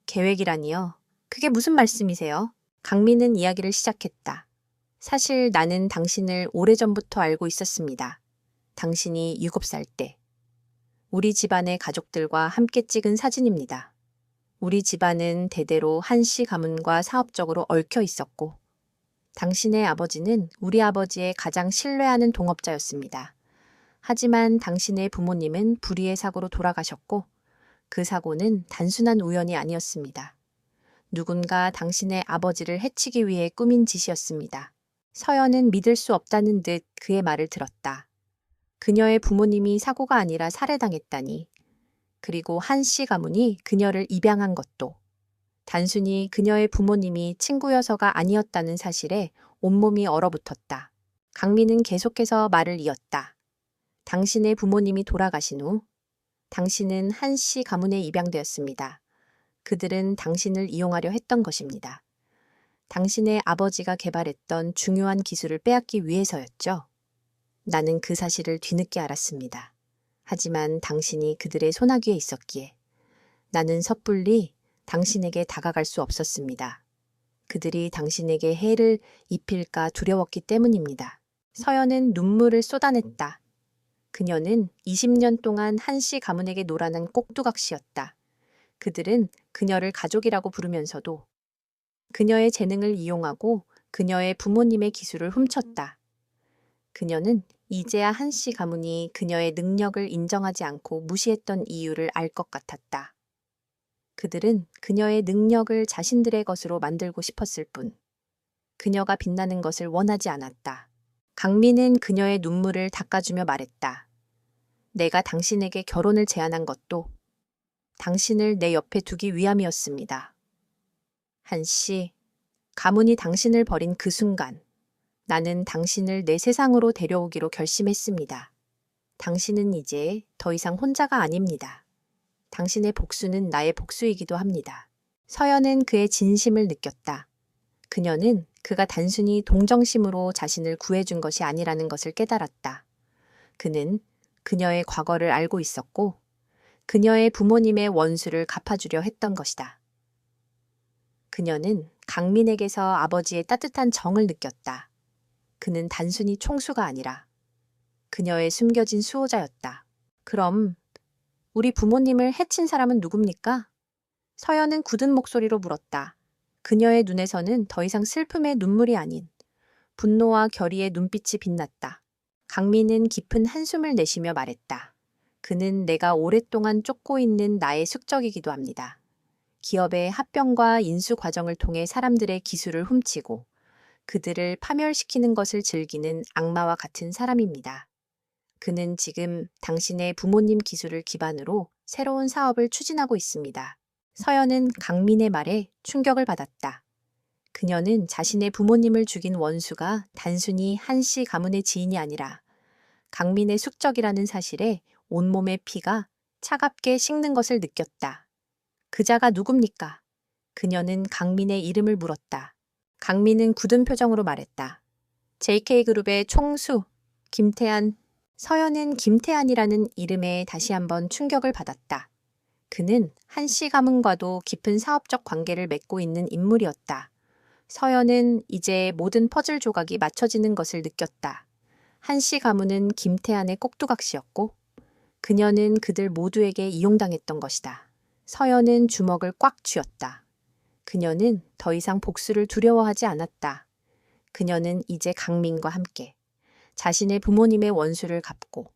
계획이라니요? 그게 무슨 말씀이세요? 강민은 이야기를 시작했다. 사실 나는 당신을 오래전부터 알고 있었습니다. 당신이 7살 때. 우리 집안의 가족들과 함께 찍은 사진입니다. 우리 집안은 대대로 한 씨 가문과 사업적으로 얽혀 있었고, 당신의 아버지는 우리 아버지의 가장 신뢰하는 동업자였습니다. 하지만 당신의 부모님은 불의의 사고로 돌아가셨고, 그 사고는 단순한 우연이 아니었습니다. 누군가 당신의 아버지를 해치기 위해 꾸민 짓이었습니다. 서연은 믿을 수 없다는 듯 그의 말을 들었다. 그녀의 부모님이 사고가 아니라 살해당했다니. 그리고 한 씨 가문이 그녀를 입양한 것도. 단순히 그녀의 부모님이 친구여서가 아니었다는 사실에 온몸이 얼어붙었다. 강민은 계속해서 말을 이었다. 당신의 부모님이 돌아가신 후 당신은 한 씨 가문에 입양되었습니다. 그들은 당신을 이용하려 했던 것입니다. 당신의 아버지가 개발했던 중요한 기술을 빼앗기 위해서였죠. 나는 그 사실을 뒤늦게 알았습니다. 하지만 당신이 그들의 소나귀에 있었기에 나는 섣불리 당신에게 다가갈 수 없었습니다. 그들이 당신에게 해를 입힐까 두려웠기 때문입니다. 서연은 눈물을 쏟아냈다. 그녀는 20년 동안 한 씨 가문에게 노란한 꼭두각시였다. 그들은 그녀를 가족이라고 부르면서도 그녀의 재능을 이용하고 그녀의 부모님의 기술을 훔쳤다. 그녀는 이제야 한 씨 가문이 그녀의 능력을 인정하지 않고 무시했던 이유를 알 것 같았다. 그들은 그녀의 능력을 자신들의 것으로 만들고 싶었을 뿐. 그녀가 빛나는 것을 원하지 않았다. 강민은 그녀의 눈물을 닦아주며 말했다. 내가 당신에게 결혼을 제안한 것도 당신을 내 옆에 두기 위함이었습니다. 한씨, 가문이 당신을 버린 그 순간 나는 당신을 내 세상으로 데려오기로 결심했습니다. 당신은 이제 더 이상 혼자가 아닙니다. 당신의 복수는 나의 복수이기도 합니다. 서연은 그의 진심을 느꼈다. 그녀는 그가 단순히 동정심으로 자신을 구해준 것이 아니라는 것을 깨달았다. 그는 그녀의 과거를 알고 있었고 그녀의 부모님의 원수를 갚아주려 했던 것이다. 그녀는 강민에게서 아버지의 따뜻한 정을 느꼈다. 그는 단순히 총수가 아니라 그녀의 숨겨진 수호자였다. 그럼 우리 부모님을 해친 사람은 누굽니까? 서연은 굳은 목소리로 물었다. 그녀의 눈에서는 더 이상 슬픔의 눈물이 아닌 분노와 결의의 눈빛이 빛났다. 강민은 깊은 한숨을 내쉬며 말했다. 그는 내가 오랫동안 쫓고 있는 나의 숙적이기도 합니다. 기업의 합병과 인수 과정을 통해 사람들의 기술을 훔치고 그들을 파멸시키는 것을 즐기는 악마와 같은 사람입니다. 그는 지금 당신의 부모님 기술을 기반으로 새로운 사업을 추진하고 있습니다. 서연은 강민의 말에 충격을 받았다. 그녀는 자신의 부모님을 죽인 원수가 단순히 한씨 가문의 지인이 아니라 강민의 숙적이라는 사실에 온몸의 피가 차갑게 식는 것을 느꼈다. 그자가 누굽니까? 그녀는 강민의 이름을 물었다. 강민은 굳은 표정으로 말했다. JK그룹의 총수, 김태한. 서연은 김태한이라는 이름에 다시 한번 충격을 받았다. 그는 한씨 가문과도 깊은 사업적 관계를 맺고 있는 인물이었다. 서연은 이제 모든 퍼즐 조각이 맞춰지는 것을 느꼈다. 한씨 가문은 김태한의 꼭두각시였고 그녀는 그들 모두에게 이용당했던 것이다. 서연은 주먹을 꽉 쥐었다. 그녀는 더 이상 복수를 두려워하지 않았다. 그녀는 이제 강민과 함께 자신의 부모님의 원수를 갚고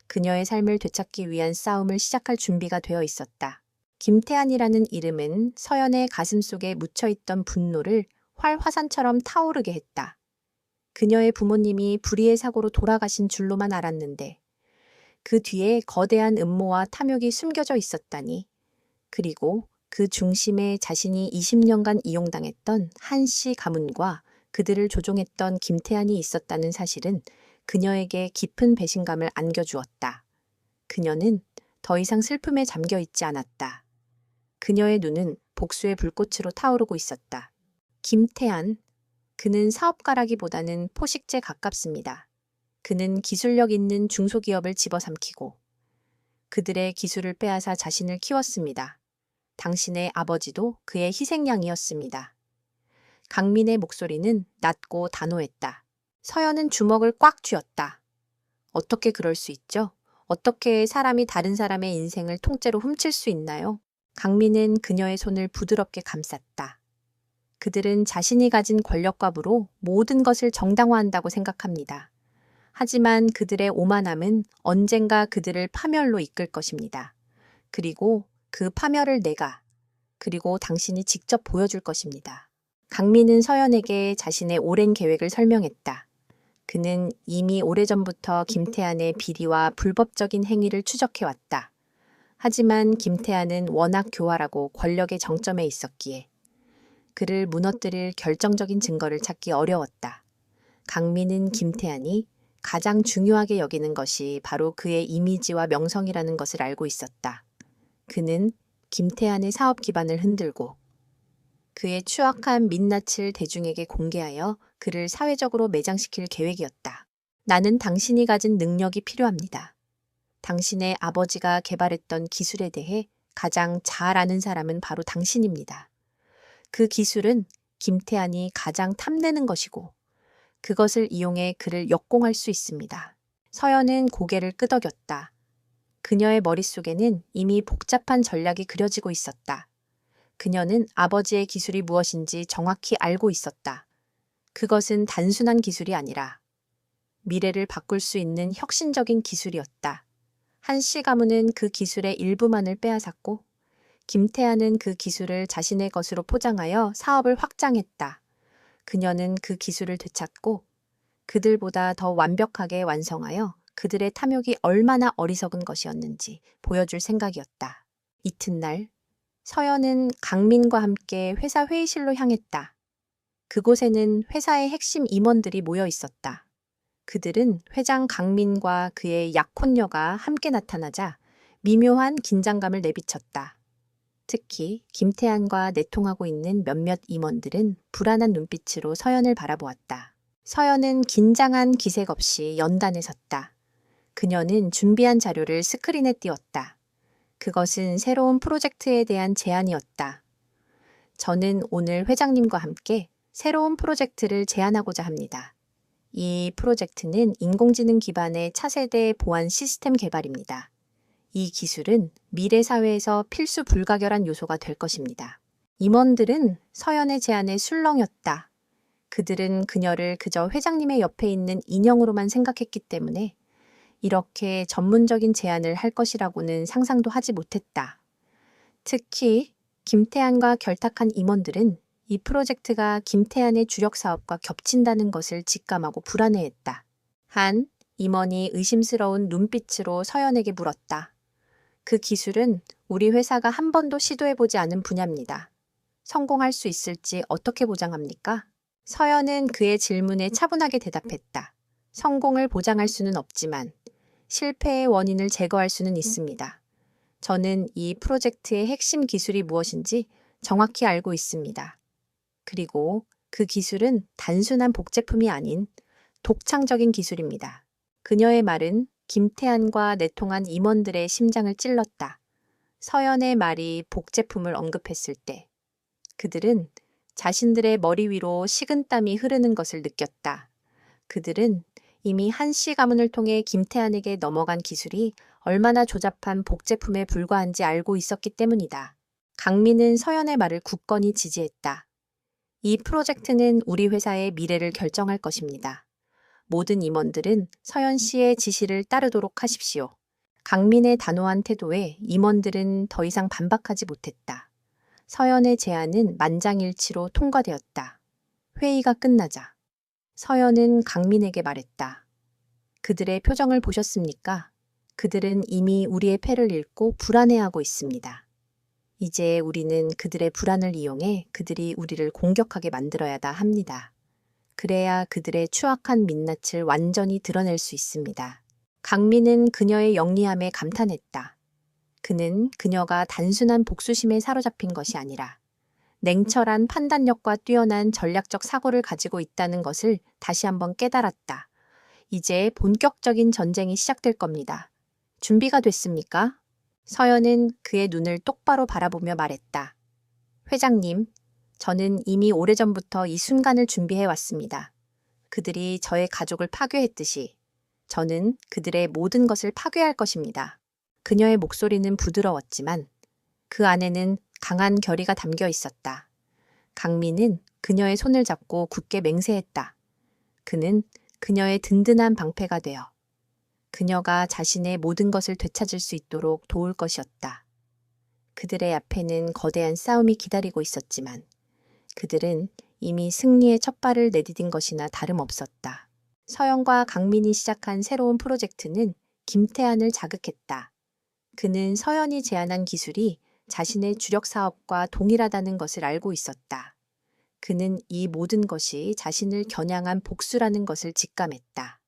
그녀의 삶을 되찾기 위한 싸움을 시작할 준비가 되어 있었다. 김태한이라는 이름은 서연의 가슴 속에 묻혀있던 분노를 활화산처럼 타오르게 했다. 그녀의 부모님이 불의의 사고로 돌아가신 줄로만 알았는데 그 뒤에 거대한 음모와 탐욕이 숨겨져 있었다니. 그리고 그 중심에 자신이 20년간 이용당했던 한씨 가문과 그들을 조종했던 김태한이 있었다는 사실은 그녀에게 깊은 배신감을 안겨주었다. 그녀는 더 이상 슬픔에 잠겨 있지 않았다. 그녀의 눈은 복수의 불꽃으로 타오르고 있었다. 김태한, 그는 사업가라기보다는 포식자에 가깝습니다. 그는 기술력 있는 중소기업을 집어삼키고 그들의 기술을 빼앗아 자신을 키웠습니다. 당신의 아버지도 그의 희생양이었습니다. 강민의 목소리는 낮고 단호했다. 서연은 주먹을 꽉 쥐었다. 어떻게 그럴 수 있죠? 어떻게 사람이 다른 사람의 인생을 통째로 훔칠 수 있나요? 강민은 그녀의 손을 부드럽게 감쌌다. 그들은 자신이 가진 권력과 부로 모든 것을 정당화한다고 생각합니다. 하지만 그들의 오만함은 언젠가 그들을 파멸로 이끌 것입니다. 그리고 그 파멸을 그리고 당신이 직접 보여줄 것입니다. 강민은 서연에게 자신의 오랜 계획을 설명했다. 그는 이미 오래전부터 김태한의 비리와 불법적인 행위를 추적해왔다. 하지만 김태한은 워낙 교활하고 권력의 정점에 있었기에 그를 무너뜨릴 결정적인 증거를 찾기 어려웠다. 강민은 김태한이 가장 중요하게 여기는 것이 바로 그의 이미지와 명성이라는 것을 알고 있었다. 그는 김태한의 사업 기반을 흔들고 그의 추악한 민낯을 대중에게 공개하여 그를 사회적으로 매장시킬 계획이었다. 나는 당신이 가진 능력이 필요합니다. 당신의 아버지가 개발했던 기술에 대해 가장 잘 아는 사람은 바로 당신입니다. 그 기술은 김태한이 가장 탐내는 것이고 그것을 이용해 그를 역공할 수 있습니다. 서연은 고개를 끄덕였다. 그녀의 머릿속에는 이미 복잡한 전략이 그려지고 있었다. 그녀는 아버지의 기술이 무엇인지 정확히 알고 있었다. 그것은 단순한 기술이 아니라 미래를 바꿀 수 있는 혁신적인 기술이었다. 한씨 가문은 그 기술의 일부만을 빼앗았고 김태한은 그 기술을 자신의 것으로 포장하여 사업을 확장했다. 그녀는 그 기술을 되찾고 그들보다 더 완벽하게 완성하여 그들의 탐욕이 얼마나 어리석은 것이었는지 보여줄 생각이었다. 이튿날 서연은 강민과 함께 회사 회의실로 향했다. 그곳에는 회사의 핵심 임원들이 모여 있었다. 그들은 회장 강민과 그의 약혼녀가 함께 나타나자 미묘한 긴장감을 내비쳤다. 특히 김태한과 내통하고 있는 몇몇 임원들은 불안한 눈빛으로 서연을 바라보았다. 서연은 긴장한 기색 없이 연단에 섰다. 그녀는 준비한 자료를 스크린에 띄웠다. 그것은 새로운 프로젝트에 대한 제안이었다. 저는 오늘 회장님과 함께 새로운 프로젝트를 제안하고자 합니다. 이 프로젝트는 인공지능 기반의 차세대 보안 시스템 개발입니다. 이 기술은 미래 사회에서 필수 불가결한 요소가 될 것입니다. 임원들은 서연의 제안에 술렁였다. 그들은 그녀를 그저 회장님의 옆에 있는 인형으로만 생각했기 때문에 이렇게 전문적인 제안을 할 것이라고는 상상도 하지 못했다. 특히 김태한과 결탁한 임원들은 이 프로젝트가 김태한의 주력 사업과 겹친다는 것을 직감하고 불안해했다. 한 임원이 의심스러운 눈빛으로 서연에게 물었다. 그 기술은 우리 회사가 한 번도 시도해보지 않은 분야입니다. 성공할 수 있을지 어떻게 보장합니까? 서연은 그의 질문에 차분하게 대답했다. 성공을 보장할 수는 없지만 실패의 원인을 제거할 수는 있습니다. 저는 이 프로젝트의 핵심 기술이 무엇인지 정확히 알고 있습니다. 그리고 그 기술은 단순한 복제품이 아닌 독창적인 기술입니다. 그녀의 말은 김태한과 내통한 임원들의 심장을 찔렀다. 서연의 말이 복제품을 언급했을 때 그들은 자신들의 머리 위로 식은땀이 흐르는 것을 느꼈다. 그들은 이미 한씨 가문을 통해 김태한에게 넘어간 기술이 얼마나 조잡한 복제품에 불과한지 알고 있었기 때문이다. 강민은 서연의 말을 굳건히 지지했다. 이 프로젝트는 우리 회사의 미래를 결정할 것입니다. 모든 임원들은 서연 씨의 지시를 따르도록 하십시오. 강민의 단호한 태도에 임원들은 더 이상 반박하지 못했다. 서연의 제안은 만장일치로 통과되었다. 회의가 끝나자 서연은 강민에게 말했다. 그들의 표정을 보셨습니까? 그들은 이미 우리의 패를 읽고 불안해하고 있습니다. 이제 우리는 그들의 불안을 이용해 그들이 우리를 공격하게 만들어야 합니다. 그래야 그들의 추악한 민낯을 완전히 드러낼 수 있습니다. 강민은 그녀의 영리함에 감탄했다. 그는 그녀가 단순한 복수심에 사로잡힌 것이 아니라 냉철한 판단력과 뛰어난 전략적 사고를 가지고 있다는 것을 다시 한번 깨달았다. 이제 본격적인 전쟁이 시작될 겁니다. 준비가 됐습니까? 서연은 그의 눈을 똑바로 바라보며 말했다. 회장님, 저는 이미 오래전부터 이 순간을 준비해 왔습니다. 그들이 저의 가족을 파괴했듯이 저는 그들의 모든 것을 파괴할 것입니다. 그녀의 목소리는 부드러웠지만 그 안에는 강한 결의가 담겨 있었다. 강민은 그녀의 손을 잡고 굳게 맹세했다. 그는 그녀의 든든한 방패가 되어 그녀가 자신의 모든 것을 되찾을 수 있도록 도울 것이었다. 그들의 앞에는 거대한 싸움이 기다리고 있었지만 그들은 이미 승리의 첫 발을 내디딘 것이나 다름없었다. 서연과 강민이 시작한 새로운 프로젝트는 김태한을 자극했다. 그는 서연이 제안한 기술이 자신의 주력 사업과 동일하다는 것을 알고 있었다. 그는 이 모든 것이 자신을 겨냥한 복수라는 것을 직감했다.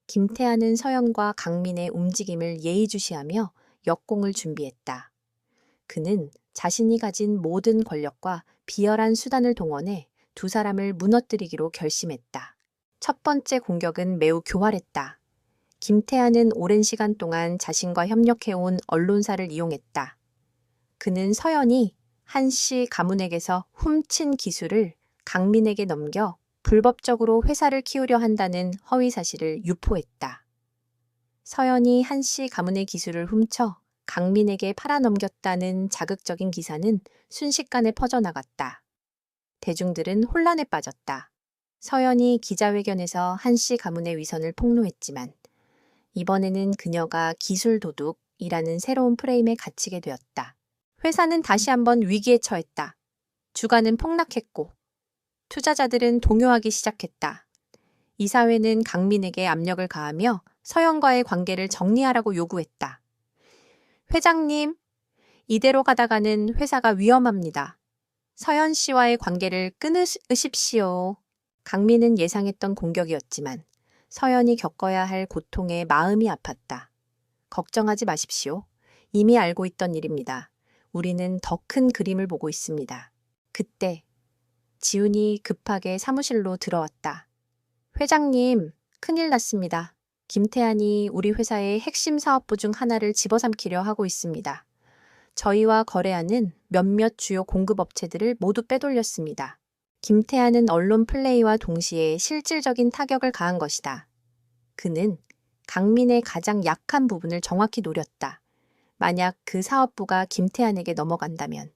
김태한은 서연과 강민의 움직임을 예의주시하며 역공을 준비했다. 그는 자신이 가진 모든 권력과 비열한 수단을 동원해 두 사람을 무너뜨리기로 결심했다. 첫 번째 공격은 매우 교활했다. 김태한은 오랜 시간 동안 자신과 협력해온 언론사를 이용했다. 그는 서연이 한씨 가문에게서 훔친 기술을 강민에게 넘겨 불법적으로 회사를 키우려 한다는 허위 사실을 유포했다. 서연이 한씨 가문의 기술을 훔쳐 강민에게 팔아넘겼다는 자극적인 기사는 순식간에 퍼져나갔다. 대중들은 혼란에 빠졌다. 서연이 기자회견에서 한씨 가문의 위선을 폭로했지만 이번에는 그녀가 기술 도둑이라는 새로운 프레임에 갇히게 되었다. 회사는 다시 한번 위기에 처했다. 주가는 폭락했고 투자자들은 동요하기 시작했다. 이사회는 강민에게 압력을 가하며 서연과의 관계를 정리하라고 요구했다. 회장님, 이대로 가다가는 회사가 위험합니다. 서연 씨와의 관계를 끊으십시오. 강민은 예상했던 공격이었지만 서연이 겪어야 할 고통에 마음이 아팠다. 걱정하지 마십시오. 이미 알고 있던 일입니다. 우리는 더 큰 그림을 보고 있습니다. 그때 지훈이 급하게 사무실로 들어왔다. 회장님, 큰일 났습니다. 김태환이 우리 회사의 핵심 사업부 중 하나를 집어삼키려 하고 있습니다. 저희와 거래하는 몇몇 주요 공급업체들을 모두 빼돌렸습니다. 김태환은 언론 플레이와 동시에 실질적인 타격을 가한 것이다. 그는 강민의 가장 약한 부분을 정확히 노렸다. 만약 그 사업부가 김태환에게 넘어간다면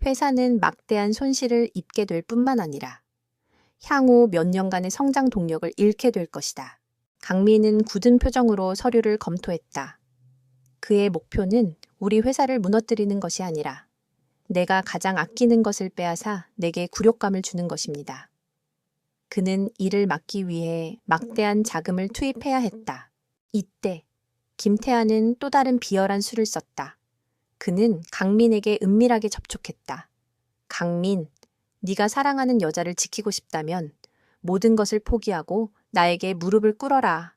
회사는 막대한 손실을 입게 될 뿐만 아니라 향후 몇 년간의 성장 동력을 잃게 될 것이다. 강민은 굳은 표정으로 서류를 검토했다. 그의 목표는 우리 회사를 무너뜨리는 것이 아니라 내가 가장 아끼는 것을 빼앗아 내게 굴욕감을 주는 것입니다. 그는 이를 막기 위해 막대한 자금을 투입해야 했다. 이때 김태환은 또 다른 비열한 수를 썼다. 그는 강민에게 은밀하게 접촉했다. 강민, 네가 사랑하는 여자를 지키고 싶다면 모든 것을 포기하고 나에게 무릎을 꿇어라.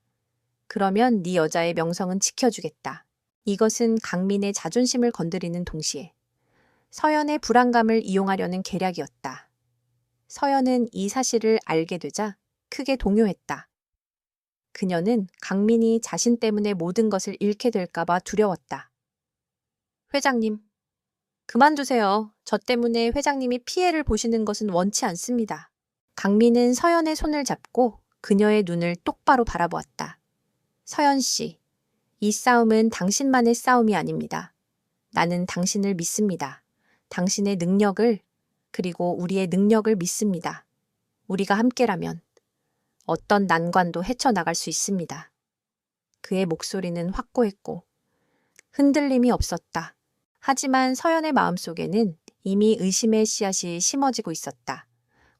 그러면 네 여자의 명성은 지켜주겠다. 이것은 강민의 자존심을 건드리는 동시에 서연의 불안감을 이용하려는 계략이었다. 서연은 이 사실을 알게 되자 크게 동요했다. 그녀는 강민이 자신 때문에 모든 것을 잃게 될까봐 두려웠다. 회장님, 그만두세요. 저 때문에 회장님이 피해를 보시는 것은 원치 않습니다. 강민은 서연의 손을 잡고 그녀의 눈을 똑바로 바라보았다. 서연 씨, 이 싸움은 당신만의 싸움이 아닙니다. 나는 당신을 믿습니다. 당신의 능력을, 그리고 우리의 능력을 믿습니다. 우리가 함께라면 어떤 난관도 헤쳐나갈 수 있습니다. 그의 목소리는 확고했고 흔들림이 없었다. 하지만 서연의 마음속에는 이미 의심의 씨앗이 심어지고 있었다.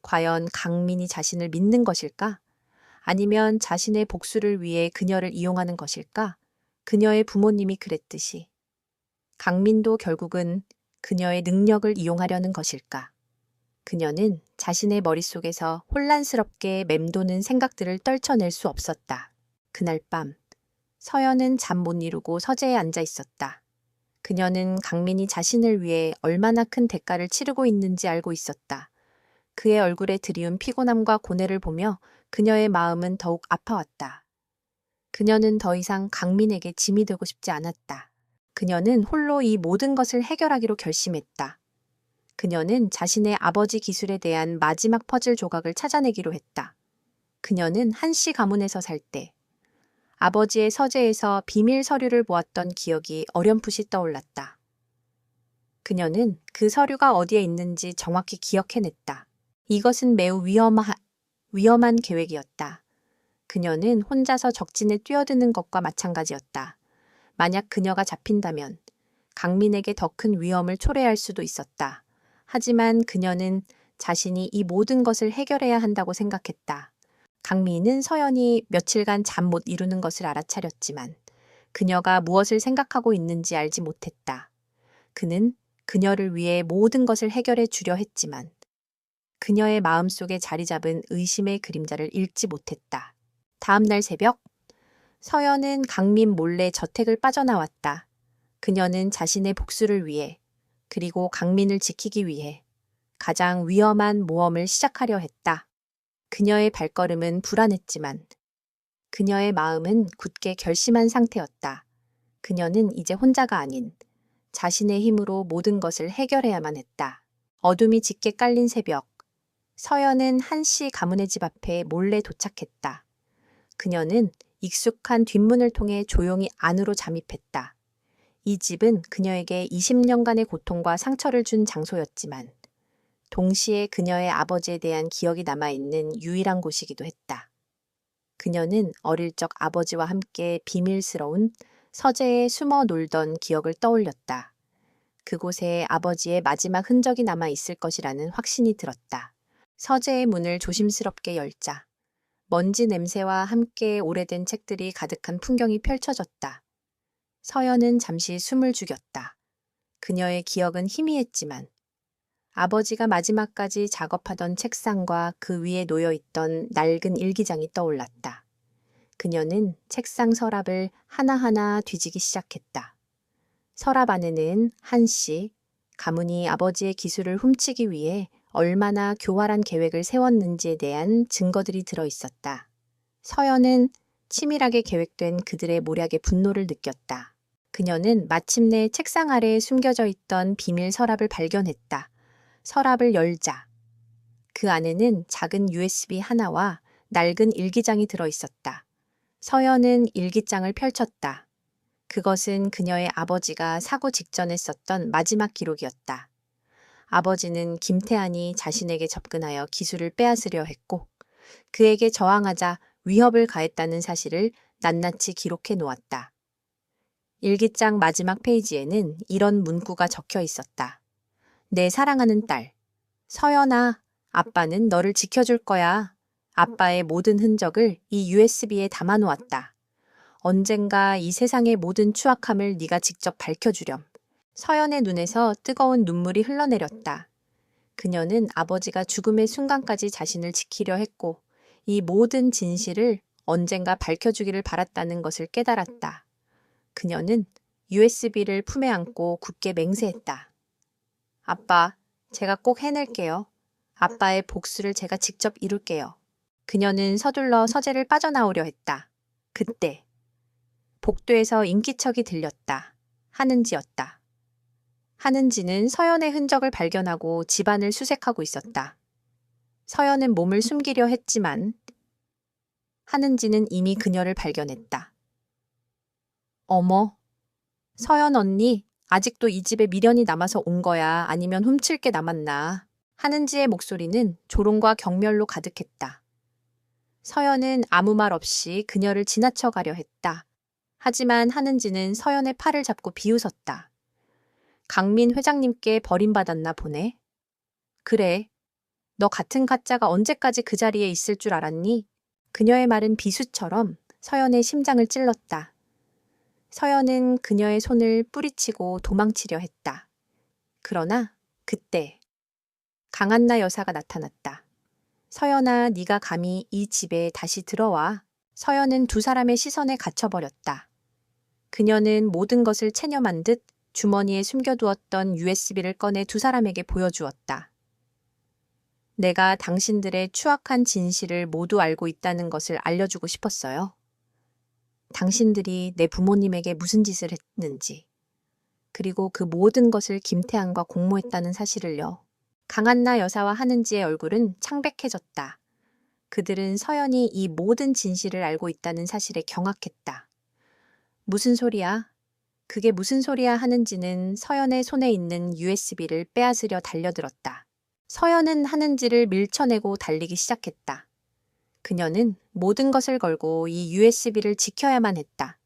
과연 강민이 자신을 믿는 것일까? 아니면 자신의 복수를 위해 그녀를 이용하는 것일까? 그녀의 부모님이 그랬듯이. 강민도 결국은 그녀의 능력을 이용하려는 것일까? 그녀는 자신의 머릿속에서 혼란스럽게 맴도는 생각들을 떨쳐낼 수 없었다. 그날 밤, 서연은 잠 못 이루고 서재에 앉아 있었다. 그녀는 강민이 자신을 위해 얼마나 큰 대가를 치르고 있는지 알고 있었다. 그의 얼굴에 드리운 피곤함과 고뇌를 보며 그녀의 마음은 더욱 아파왔다. 그녀는 더 이상 강민에게 짐이 되고 싶지 않았다. 그녀는 홀로 이 모든 것을 해결하기로 결심했다. 그녀는 자신의 아버지 기술에 대한 마지막 퍼즐 조각을 찾아내기로 했다. 그녀는 한씨 가문에서 살 때 아버지의 서재에서 비밀 서류를 보았던 기억이 어렴풋이 떠올랐다. 그녀는 그 서류가 어디에 있는지 정확히 기억해냈다. 이것은 매우 위험한 계획이었다. 그녀는 혼자서 적진에 뛰어드는 것과 마찬가지였다. 만약 그녀가 잡힌다면 강민에게 더 큰 위험을 초래할 수도 있었다. 하지만 그녀는 자신이 이 모든 것을 해결해야 한다고 생각했다. 강민은 서연이 며칠간 잠 못 이루는 것을 알아차렸지만 그녀가 무엇을 생각하고 있는지 알지 못했다. 그는 그녀를 위해 모든 것을 해결해 주려 했지만 그녀의 마음속에 자리 잡은 의심의 그림자를 읽지 못했다. 다음 날 새벽, 서연은 강민 몰래 저택을 빠져나왔다. 그녀는 자신의 복수를 위해 그리고 강민을 지키기 위해 가장 위험한 모험을 시작하려 했다. 그녀의 발걸음은 불안했지만 그녀의 마음은 굳게 결심한 상태였다. 그녀는 이제 혼자가 아닌 자신의 힘으로 모든 것을 해결해야만 했다. 어둠이 짙게 깔린 새벽, 서연은 한씨 가문의 집 앞에 몰래 도착했다. 그녀는 익숙한 뒷문을 통해 조용히 안으로 잠입했다. 이 집은 그녀에게 20년간의 고통과 상처를 준 장소였지만 동시에 그녀의 아버지에 대한 기억이 남아있는 유일한 곳이기도 했다. 그녀는 어릴 적 아버지와 함께 비밀스러운 서재에 숨어 놀던 기억을 떠올렸다. 그곳에 아버지의 마지막 흔적이 남아있을 것이라는 확신이 들었다. 서재의 문을 조심스럽게 열자 먼지 냄새와 함께 오래된 책들이 가득한 풍경이 펼쳐졌다. 서연은 잠시 숨을 죽였다. 그녀의 기억은 희미했지만 아버지가 마지막까지 작업하던 책상과 그 위에 놓여있던 낡은 일기장이 떠올랐다. 그녀는 책상 서랍을 하나하나 뒤지기 시작했다. 서랍 안에는 한씨, 가문이 아버지의 기술을 훔치기 위해 얼마나 교활한 계획을 세웠는지에 대한 증거들이 들어있었다. 서연은 치밀하게 계획된 그들의 모략에 분노를 느꼈다. 그녀는 마침내 책상 아래에 숨겨져 있던 비밀 서랍을 발견했다. 서랍을 열자 그 안에는 작은 USB 하나와 낡은 일기장이 들어있었다. 서연은 일기장을 펼쳤다. 그것은 그녀의 아버지가 사고 직전에 썼던 마지막 기록이었다. 아버지는 김태한이 자신에게 접근하여 기술을 빼앗으려 했고 그에게 저항하자 위협을 가했다는 사실을 낱낱이 기록해 놓았다. 일기장 마지막 페이지에는 이런 문구가 적혀 있었다. 내 사랑하는 딸, 서연아, 아빠는 너를 지켜줄 거야. 아빠의 모든 흔적을 이 USB에 담아놓았다. 언젠가 이 세상의 모든 추악함을 네가 직접 밝혀주렴. 서연의 눈에서 뜨거운 눈물이 흘러내렸다. 그녀는 아버지가 죽음의 순간까지 자신을 지키려 했고 이 모든 진실을 언젠가 밝혀주기를 바랐다는 것을 깨달았다. 그녀는 USB를 품에 안고 굳게 맹세했다. 아빠, 제가 꼭 해낼게요. 아빠의 복수를 제가 직접 이룰게요. 그녀는 서둘러 서재를 빠져나오려 했다. 그때 복도에서 인기척이 들렸다. 하는지였다. 하는지는 서연의 흔적을 발견하고 집안을 수색하고 있었다. 서연은 몸을 숨기려 했지만 하는지는 이미 그녀를 발견했다. 어머, 서연 언니, 아직도 이 집에 미련이 남아서 온 거야? 아니면 훔칠 게 남았나? 하는지의 목소리는 조롱과 경멸로 가득했다. 서연은 아무 말 없이 그녀를 지나쳐 가려 했다. 하지만 하는지는 서연의 팔을 잡고 비웃었다. 강민 회장님께 버림받았나 보네. 그래, 너 같은 가짜가 언제까지 그 자리에 있을 줄 알았니? 그녀의 말은 비수처럼 서연의 심장을 찔렀다. 서연은 그녀의 손을 뿌리치고 도망치려 했다. 그러나 그때 강한나 여사가 나타났다. 서연아, 네가 감히 이 집에 다시 들어와. 서연은 두 사람의 시선에 갇혀버렸다. 그녀는 모든 것을 체념한 듯 주머니에 숨겨두었던 USB를 꺼내 두 사람에게 보여주었다. 내가 당신들의 추악한 진실을 모두 알고 있다는 것을 알려주고 싶었어요. 당신들이 내 부모님에게 무슨 짓을 했는지, 그리고 그 모든 것을 김태한과 공모했다는 사실을요. 강한나 여사와 하는지의 얼굴은 창백해졌다. 그들은 서연이 이 모든 진실을 알고 있다는 사실에 경악했다. 무슨 소리야? 그게 무슨 소리야 하는지는 서연의 손에 있는 USB를 빼앗으려 달려들었다. 서연은 하는지를 밀쳐내고 달리기 시작했다. 그녀는 모든 것을 걸고 이 USB를 지켜야만 했다.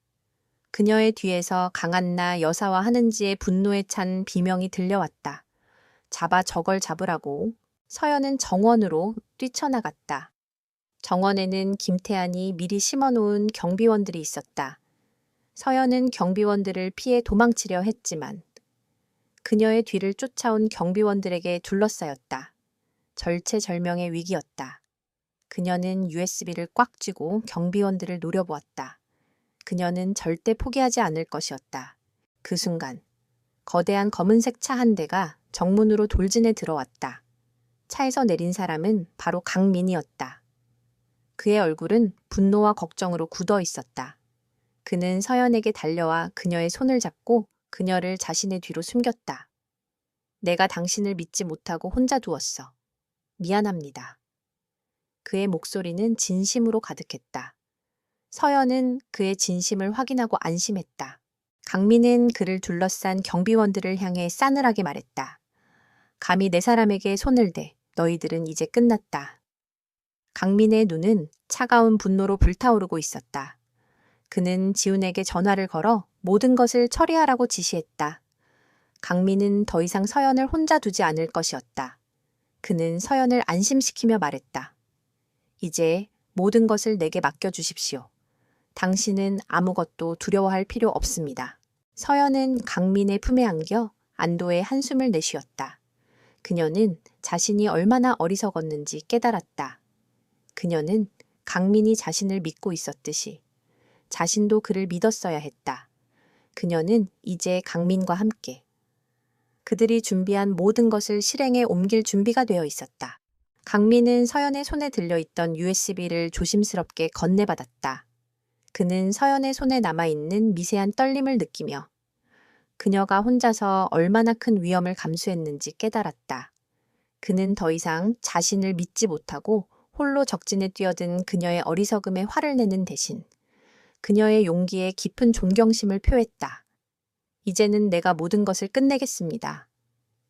그녀의 뒤에서 강한나 여사와 하는지의 분노에 찬 비명이 들려왔다. 잡아 저걸 잡으라고. 서연은 정원으로 뛰쳐나갔다. 정원에는 김태한이 미리 심어놓은 경비원들이 있었다. 서연은 경비원들을 피해 도망치려 했지만 그녀의 뒤를 쫓아온 경비원들에게 둘러싸였다. 절체절명의 위기였다. 그녀는 USB를 꽉 쥐고 경비원들을 노려보았다. 그녀는 절대 포기하지 않을 것이었다. 그 순간 거대한 검은색 차 한 대가 정문으로 돌진해 들어왔다. 차에서 내린 사람은 바로 강민이었다. 그의 얼굴은 분노와 걱정으로 굳어 있었다. 그는 서연에게 달려와 그녀의 손을 잡고 그녀를 자신의 뒤로 숨겼다. 내가 당신을 믿지 못하고 혼자 두었어. 미안합니다. 그의 목소리는 진심으로 가득했다. 서연은 그의 진심을 확인하고 안심했다. 강민은 그를 둘러싼 경비원들을 향해 싸늘하게 말했다. 감히 내 사람에게 손을 대. 너희들은 이제 끝났다. 강민의 눈은 차가운 분노로 불타오르고 있었다. 그는 지훈에게 전화를 걸어 모든 것을 처리하라고 지시했다. 강민은 더 이상 서연을 혼자 두지 않을 것이었다. 그는 서연을 안심시키며 말했다. 이제 모든 것을 내게 맡겨주십시오. 당신은 아무것도 두려워할 필요 없습니다. 서연은 강민의 품에 안겨 안도의 한숨을 내쉬었다. 그녀는 자신이 얼마나 어리석었는지 깨달았다. 그녀는 강민이 자신을 믿고 있었듯이 자신도 그를 믿었어야 했다. 그녀는 이제 강민과 함께 그들이 준비한 모든 것을 실행에 옮길 준비가 되어 있었다. 강민은 서연의 손에 들려있던 USB를 조심스럽게 건네받았다. 그는 서연의 손에 남아있는 미세한 떨림을 느끼며 그녀가 혼자서 얼마나 큰 위험을 감수했는지 깨달았다. 그는 더 이상 자신을 믿지 못하고 홀로 적진에 뛰어든 그녀의 어리석음에 화를 내는 대신 그녀의 용기에 깊은 존경심을 표했다. 이제는 내가 모든 것을 끝내겠습니다.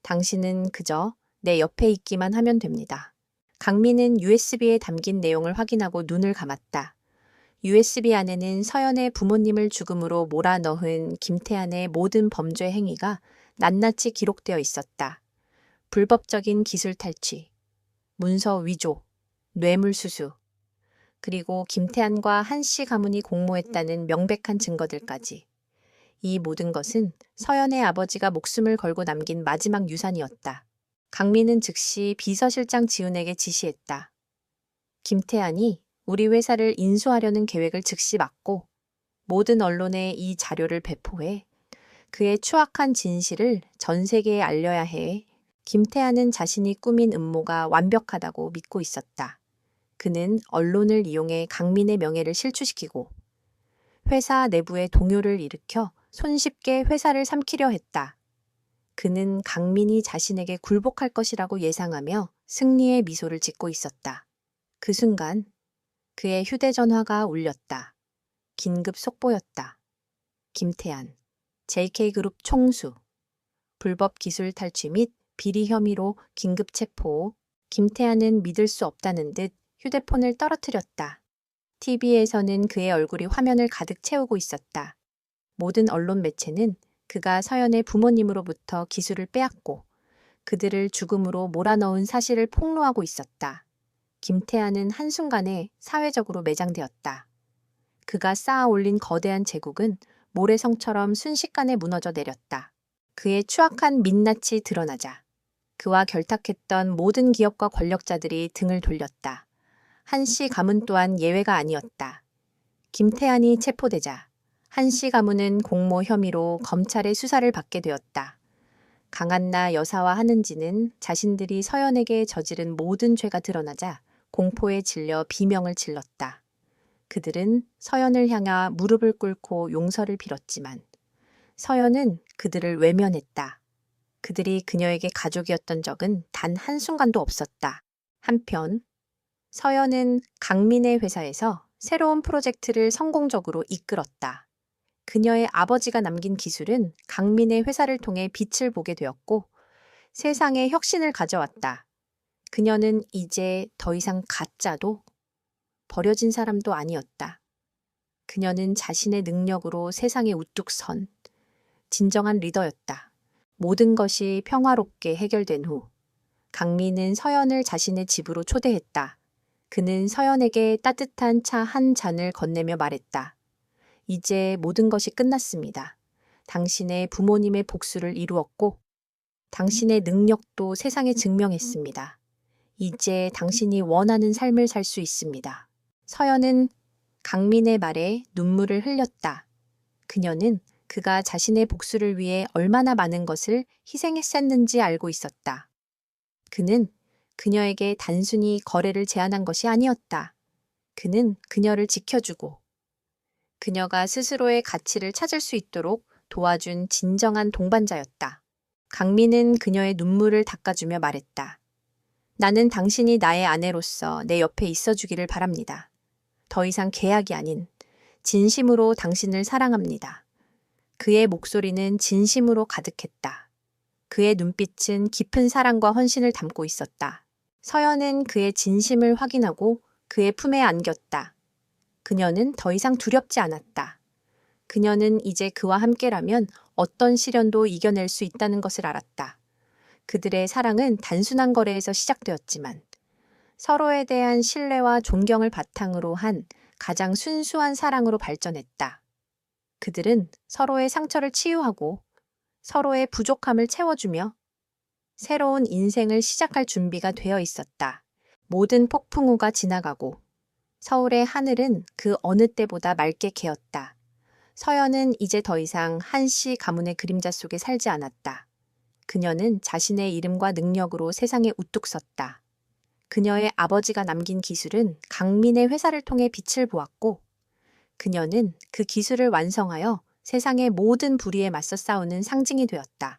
당신은 그저 내 옆에 있기만 하면 됩니다. 강민은 USB에 담긴 내용을 확인하고 눈을 감았다. USB 안에는 서연의 부모님을 죽음으로 몰아넣은 김태한의 모든 범죄 행위가 낱낱이 기록되어 있었다. 불법적인 기술 탈취, 문서 위조, 뇌물수수, 그리고 김태한과 한씨 가문이 공모했다는 명백한 증거들까지. 이 모든 것은 서연의 아버지가 목숨을 걸고 남긴 마지막 유산이었다. 강민은 즉시 비서실장 지훈에게 지시했다. 김태한이 우리 회사를 인수하려는 계획을 즉시 막고 모든 언론에 이 자료를 배포해 그의 추악한 진실을 전 세계에 알려야 해. 김태한은 자신이 꾸민 음모가 완벽하다고 믿고 있었다. 그는 언론을 이용해 강민의 명예를 실추시키고 회사 내부의 동요를 일으켜 손쉽게 회사를 삼키려 했다. 그는 강민이 자신에게 굴복할 것이라고 예상하며 승리의 미소를 짓고 있었다. 그 순간 그의 휴대전화가 울렸다. 긴급 속보였다. 김태한, JK그룹 총수, 불법 기술 탈취 및 비리 혐의로 긴급 체포. 김태한은 믿을 수 없다는 듯 휴대폰을 떨어뜨렸다. TV에서는 그의 얼굴이 화면을 가득 채우고 있었다. 모든 언론 매체는 그가 서연의 부모님으로부터 기술을 빼앗고 그들을 죽음으로 몰아넣은 사실을 폭로하고 있었다. 김태한은 한순간에 사회적으로 매장되었다. 그가 쌓아 올린 거대한 제국은 모래성처럼 순식간에 무너져 내렸다. 그의 추악한 민낯이 드러나자 그와 결탁했던 모든 기업과 권력자들이 등을 돌렸다. 한씨 가문 또한 예외가 아니었다. 김태한이 체포되자 한씨 가문은 공모 혐의로 검찰의 수사를 받게 되었다. 강한나 여사와 하는지는 자신들이 서연에게 저지른 모든 죄가 드러나자 공포에 질려 비명을 질렀다. 그들은 서연을 향하 무릎을 꿇고 용서를 빌었지만 서연은 그들을 외면했다. 그들이 그녀에게 가족이었던 적은 단 한순간도 없었다. 한편 서연은 강민의 회사에서 새로운 프로젝트를 성공적으로 이끌었다. 그녀의 아버지가 남긴 기술은 강민의 회사를 통해 빛을 보게 되었고 세상에 혁신을 가져왔다. 그녀는 이제 더 이상 가짜도 버려진 사람도 아니었다. 그녀는 자신의 능력으로 세상에 우뚝 선 진정한 리더였다. 모든 것이 평화롭게 해결된 후 강민은 서연을 자신의 집으로 초대했다. 그는 서연에게 따뜻한 차 한 잔을 건네며 말했다. 이제 모든 것이 끝났습니다. 당신의 부모님의 복수를 이루었고 당신의 능력도 세상에 증명했습니다. 이제 당신이 원하는 삶을 살 수 있습니다. 서연은 강민의 말에 눈물을 흘렸다. 그녀는 그가 자신의 복수를 위해 얼마나 많은 것을 희생했었는지 알고 있었다. 그는 그녀에게 단순히 거래를 제안한 것이 아니었다. 그는 그녀를 지켜주고 그녀가 스스로의 가치를 찾을 수 있도록 도와준 진정한 동반자였다. 강민은 그녀의 눈물을 닦아주며 말했다. 나는 당신이 나의 아내로서 내 옆에 있어주기를 바랍니다. 더 이상 계약이 아닌 진심으로 당신을 사랑합니다. 그의 목소리는 진심으로 가득했다. 그의 눈빛은 깊은 사랑과 헌신을 담고 있었다. 서연은 그의 진심을 확인하고 그의 품에 안겼다. 그녀는 더 이상 두렵지 않았다. 그녀는 이제 그와 함께라면 어떤 시련도 이겨낼 수 있다는 것을 알았다. 그들의 사랑은 단순한 거래에서 시작되었지만 서로에 대한 신뢰와 존경을 바탕으로 한 가장 순수한 사랑으로 발전했다. 그들은 서로의 상처를 치유하고 서로의 부족함을 채워주며 새로운 인생을 시작할 준비가 되어 있었다. 모든 폭풍우가 지나가고 서울의 하늘은 그 어느 때보다 맑게 개었다. 서연은 이제 더 이상 한씨 가문의 그림자 속에 살지 않았다. 그녀는 자신의 이름과 능력으로 세상에 우뚝 섰다. 그녀의 아버지가 남긴 기술은 강민의 회사를 통해 빛을 보았고 그녀는 그 기술을 완성하여 세상의 모든 불의에 맞서 싸우는 상징이 되었다.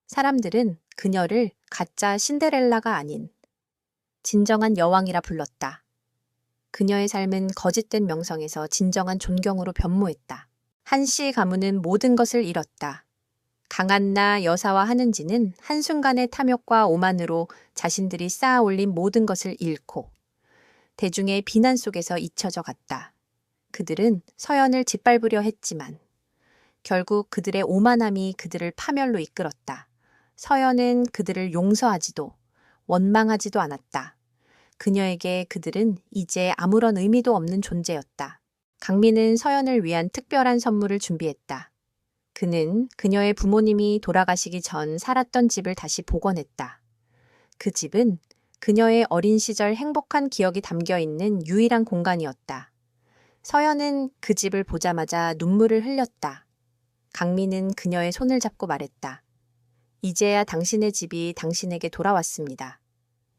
사람들은 그녀를 가짜 신데렐라가 아닌 진정한 여왕이라 불렀다. 그녀의 삶은 거짓된 명성에서 진정한 존경으로 변모했다. 한씨 가문은 모든 것을 잃었다. 강한나 여사와 하는지는 한순간의 탐욕과 오만으로 자신들이 쌓아 올린 모든 것을 잃고 대중의 비난 속에서 잊혀져 갔다. 그들은 서연을 짓밟으려 했지만 결국 그들의 오만함이 그들을 파멸로 이끌었다. 서연은 그들을 용서하지도 원망하지도 않았다. 그녀에게 그들은 이제 아무런 의미도 없는 존재였다. 강민은 서연을 위한 특별한 선물을 준비했다. 그는 그녀의 부모님이 돌아가시기 전 살았던 집을 다시 복원했다. 그 집은 그녀의 어린 시절 행복한 기억이 담겨 있는 유일한 공간이었다. 서연은 그 집을 보자마자 눈물을 흘렸다. 강민은 그녀의 손을 잡고 말했다. 이제야 당신의 집이 당신에게 돌아왔습니다.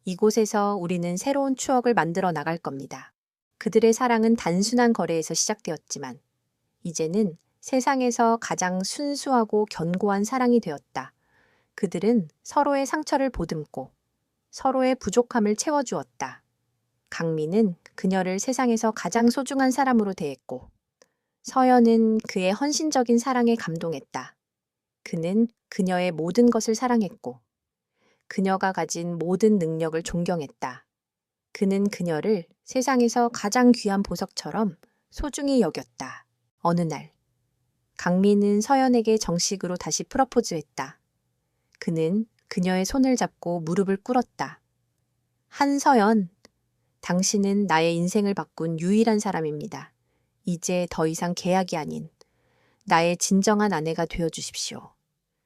이곳에서 우리는 새로운 추억을 만들어 나갈 겁니다. 그들의 사랑은 단순한 거래에서 시작되었지만 이제는 세상에서 가장 순수하고 견고한 사랑이 되었다. 그들은 서로의 상처를 보듬고 서로의 부족함을 채워주었다. 강민은 그녀를 세상에서 가장 소중한 사람으로 대했고 서연은 그의 헌신적인 사랑에 감동했다. 그는 그녀의 모든 것을 사랑했고 그녀가 가진 모든 능력을 존경했다. 그는 그녀를 세상에서 가장 귀한 보석처럼 소중히 여겼다. 어느 날 강민은 서연에게 정식으로 다시 프러포즈했다. 그는 그녀의 손을 잡고 무릎을 꿇었다. 한서연, 당신은 나의 인생을 바꾼 유일한 사람입니다. 이제 더 이상 계약이 아닌 나의 진정한 아내가 되어주십시오.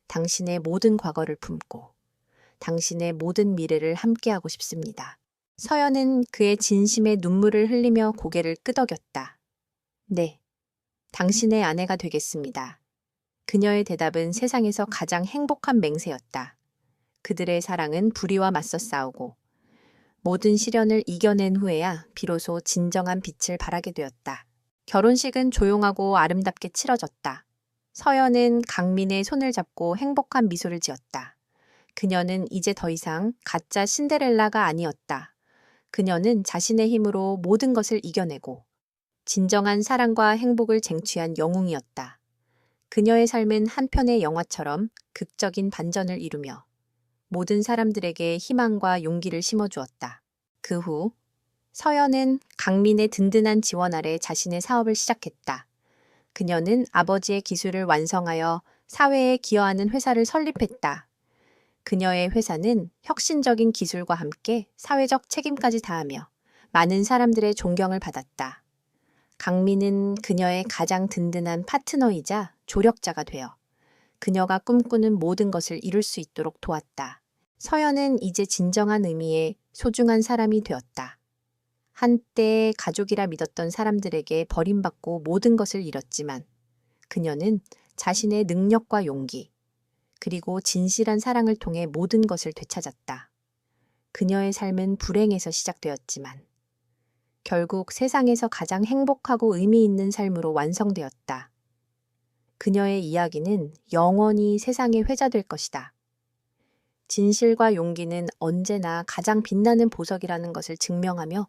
당신의 모든 과거를 품고 당신의 모든 미래를 함께하고 싶습니다. 서연은 그의 진심의 눈물을 흘리며 고개를 끄덕였다. 네, 당신의 아내가 되겠습니다. 그녀의 대답은 세상에서 가장 행복한 맹세였다. 그들의 사랑은 불의와 맞서 싸우고 모든 시련을 이겨낸 후에야 비로소 진정한 빛을 발하게 되었다. 결혼식은 조용하고 아름답게 치러졌다. 서연은 강민의 손을 잡고 행복한 미소를 지었다. 그녀는 이제 더 이상 가짜 신데렐라가 아니었다. 그녀는 자신의 힘으로 모든 것을 이겨내고 진정한 사랑과 행복을 쟁취한 영웅이었다. 그녀의 삶은 한 편의 영화처럼 극적인 반전을 이루며 모든 사람들에게 희망과 용기를 심어주었다. 그 후 서연은 강민의 든든한 지원 아래 자신의 사업을 시작했다. 그녀는 아버지의 기술을 완성하여 사회에 기여하는 회사를 설립했다. 그녀의 회사는 혁신적인 기술과 함께 사회적 책임까지 다하며 많은 사람들의 존경을 받았다. 강민은 그녀의 가장 든든한 파트너이자 조력자가 되어 그녀가 꿈꾸는 모든 것을 이룰 수 있도록 도왔다. 서연은 이제 진정한 의미의 소중한 사람이 되었다. 한때 가족이라 믿었던 사람들에게 버림받고 모든 것을 잃었지만 그녀는 자신의 능력과 용기, 그리고 진실한 사랑을 통해 모든 것을 되찾았다. 그녀의 삶은 불행에서 시작되었지만 결국 세상에서 가장 행복하고 의미 있는 삶으로 완성되었다. 그녀의 이야기는 영원히 세상에 회자될 것이다. 진실과 용기는 언제나 가장 빛나는 보석이라는 것을 증명하며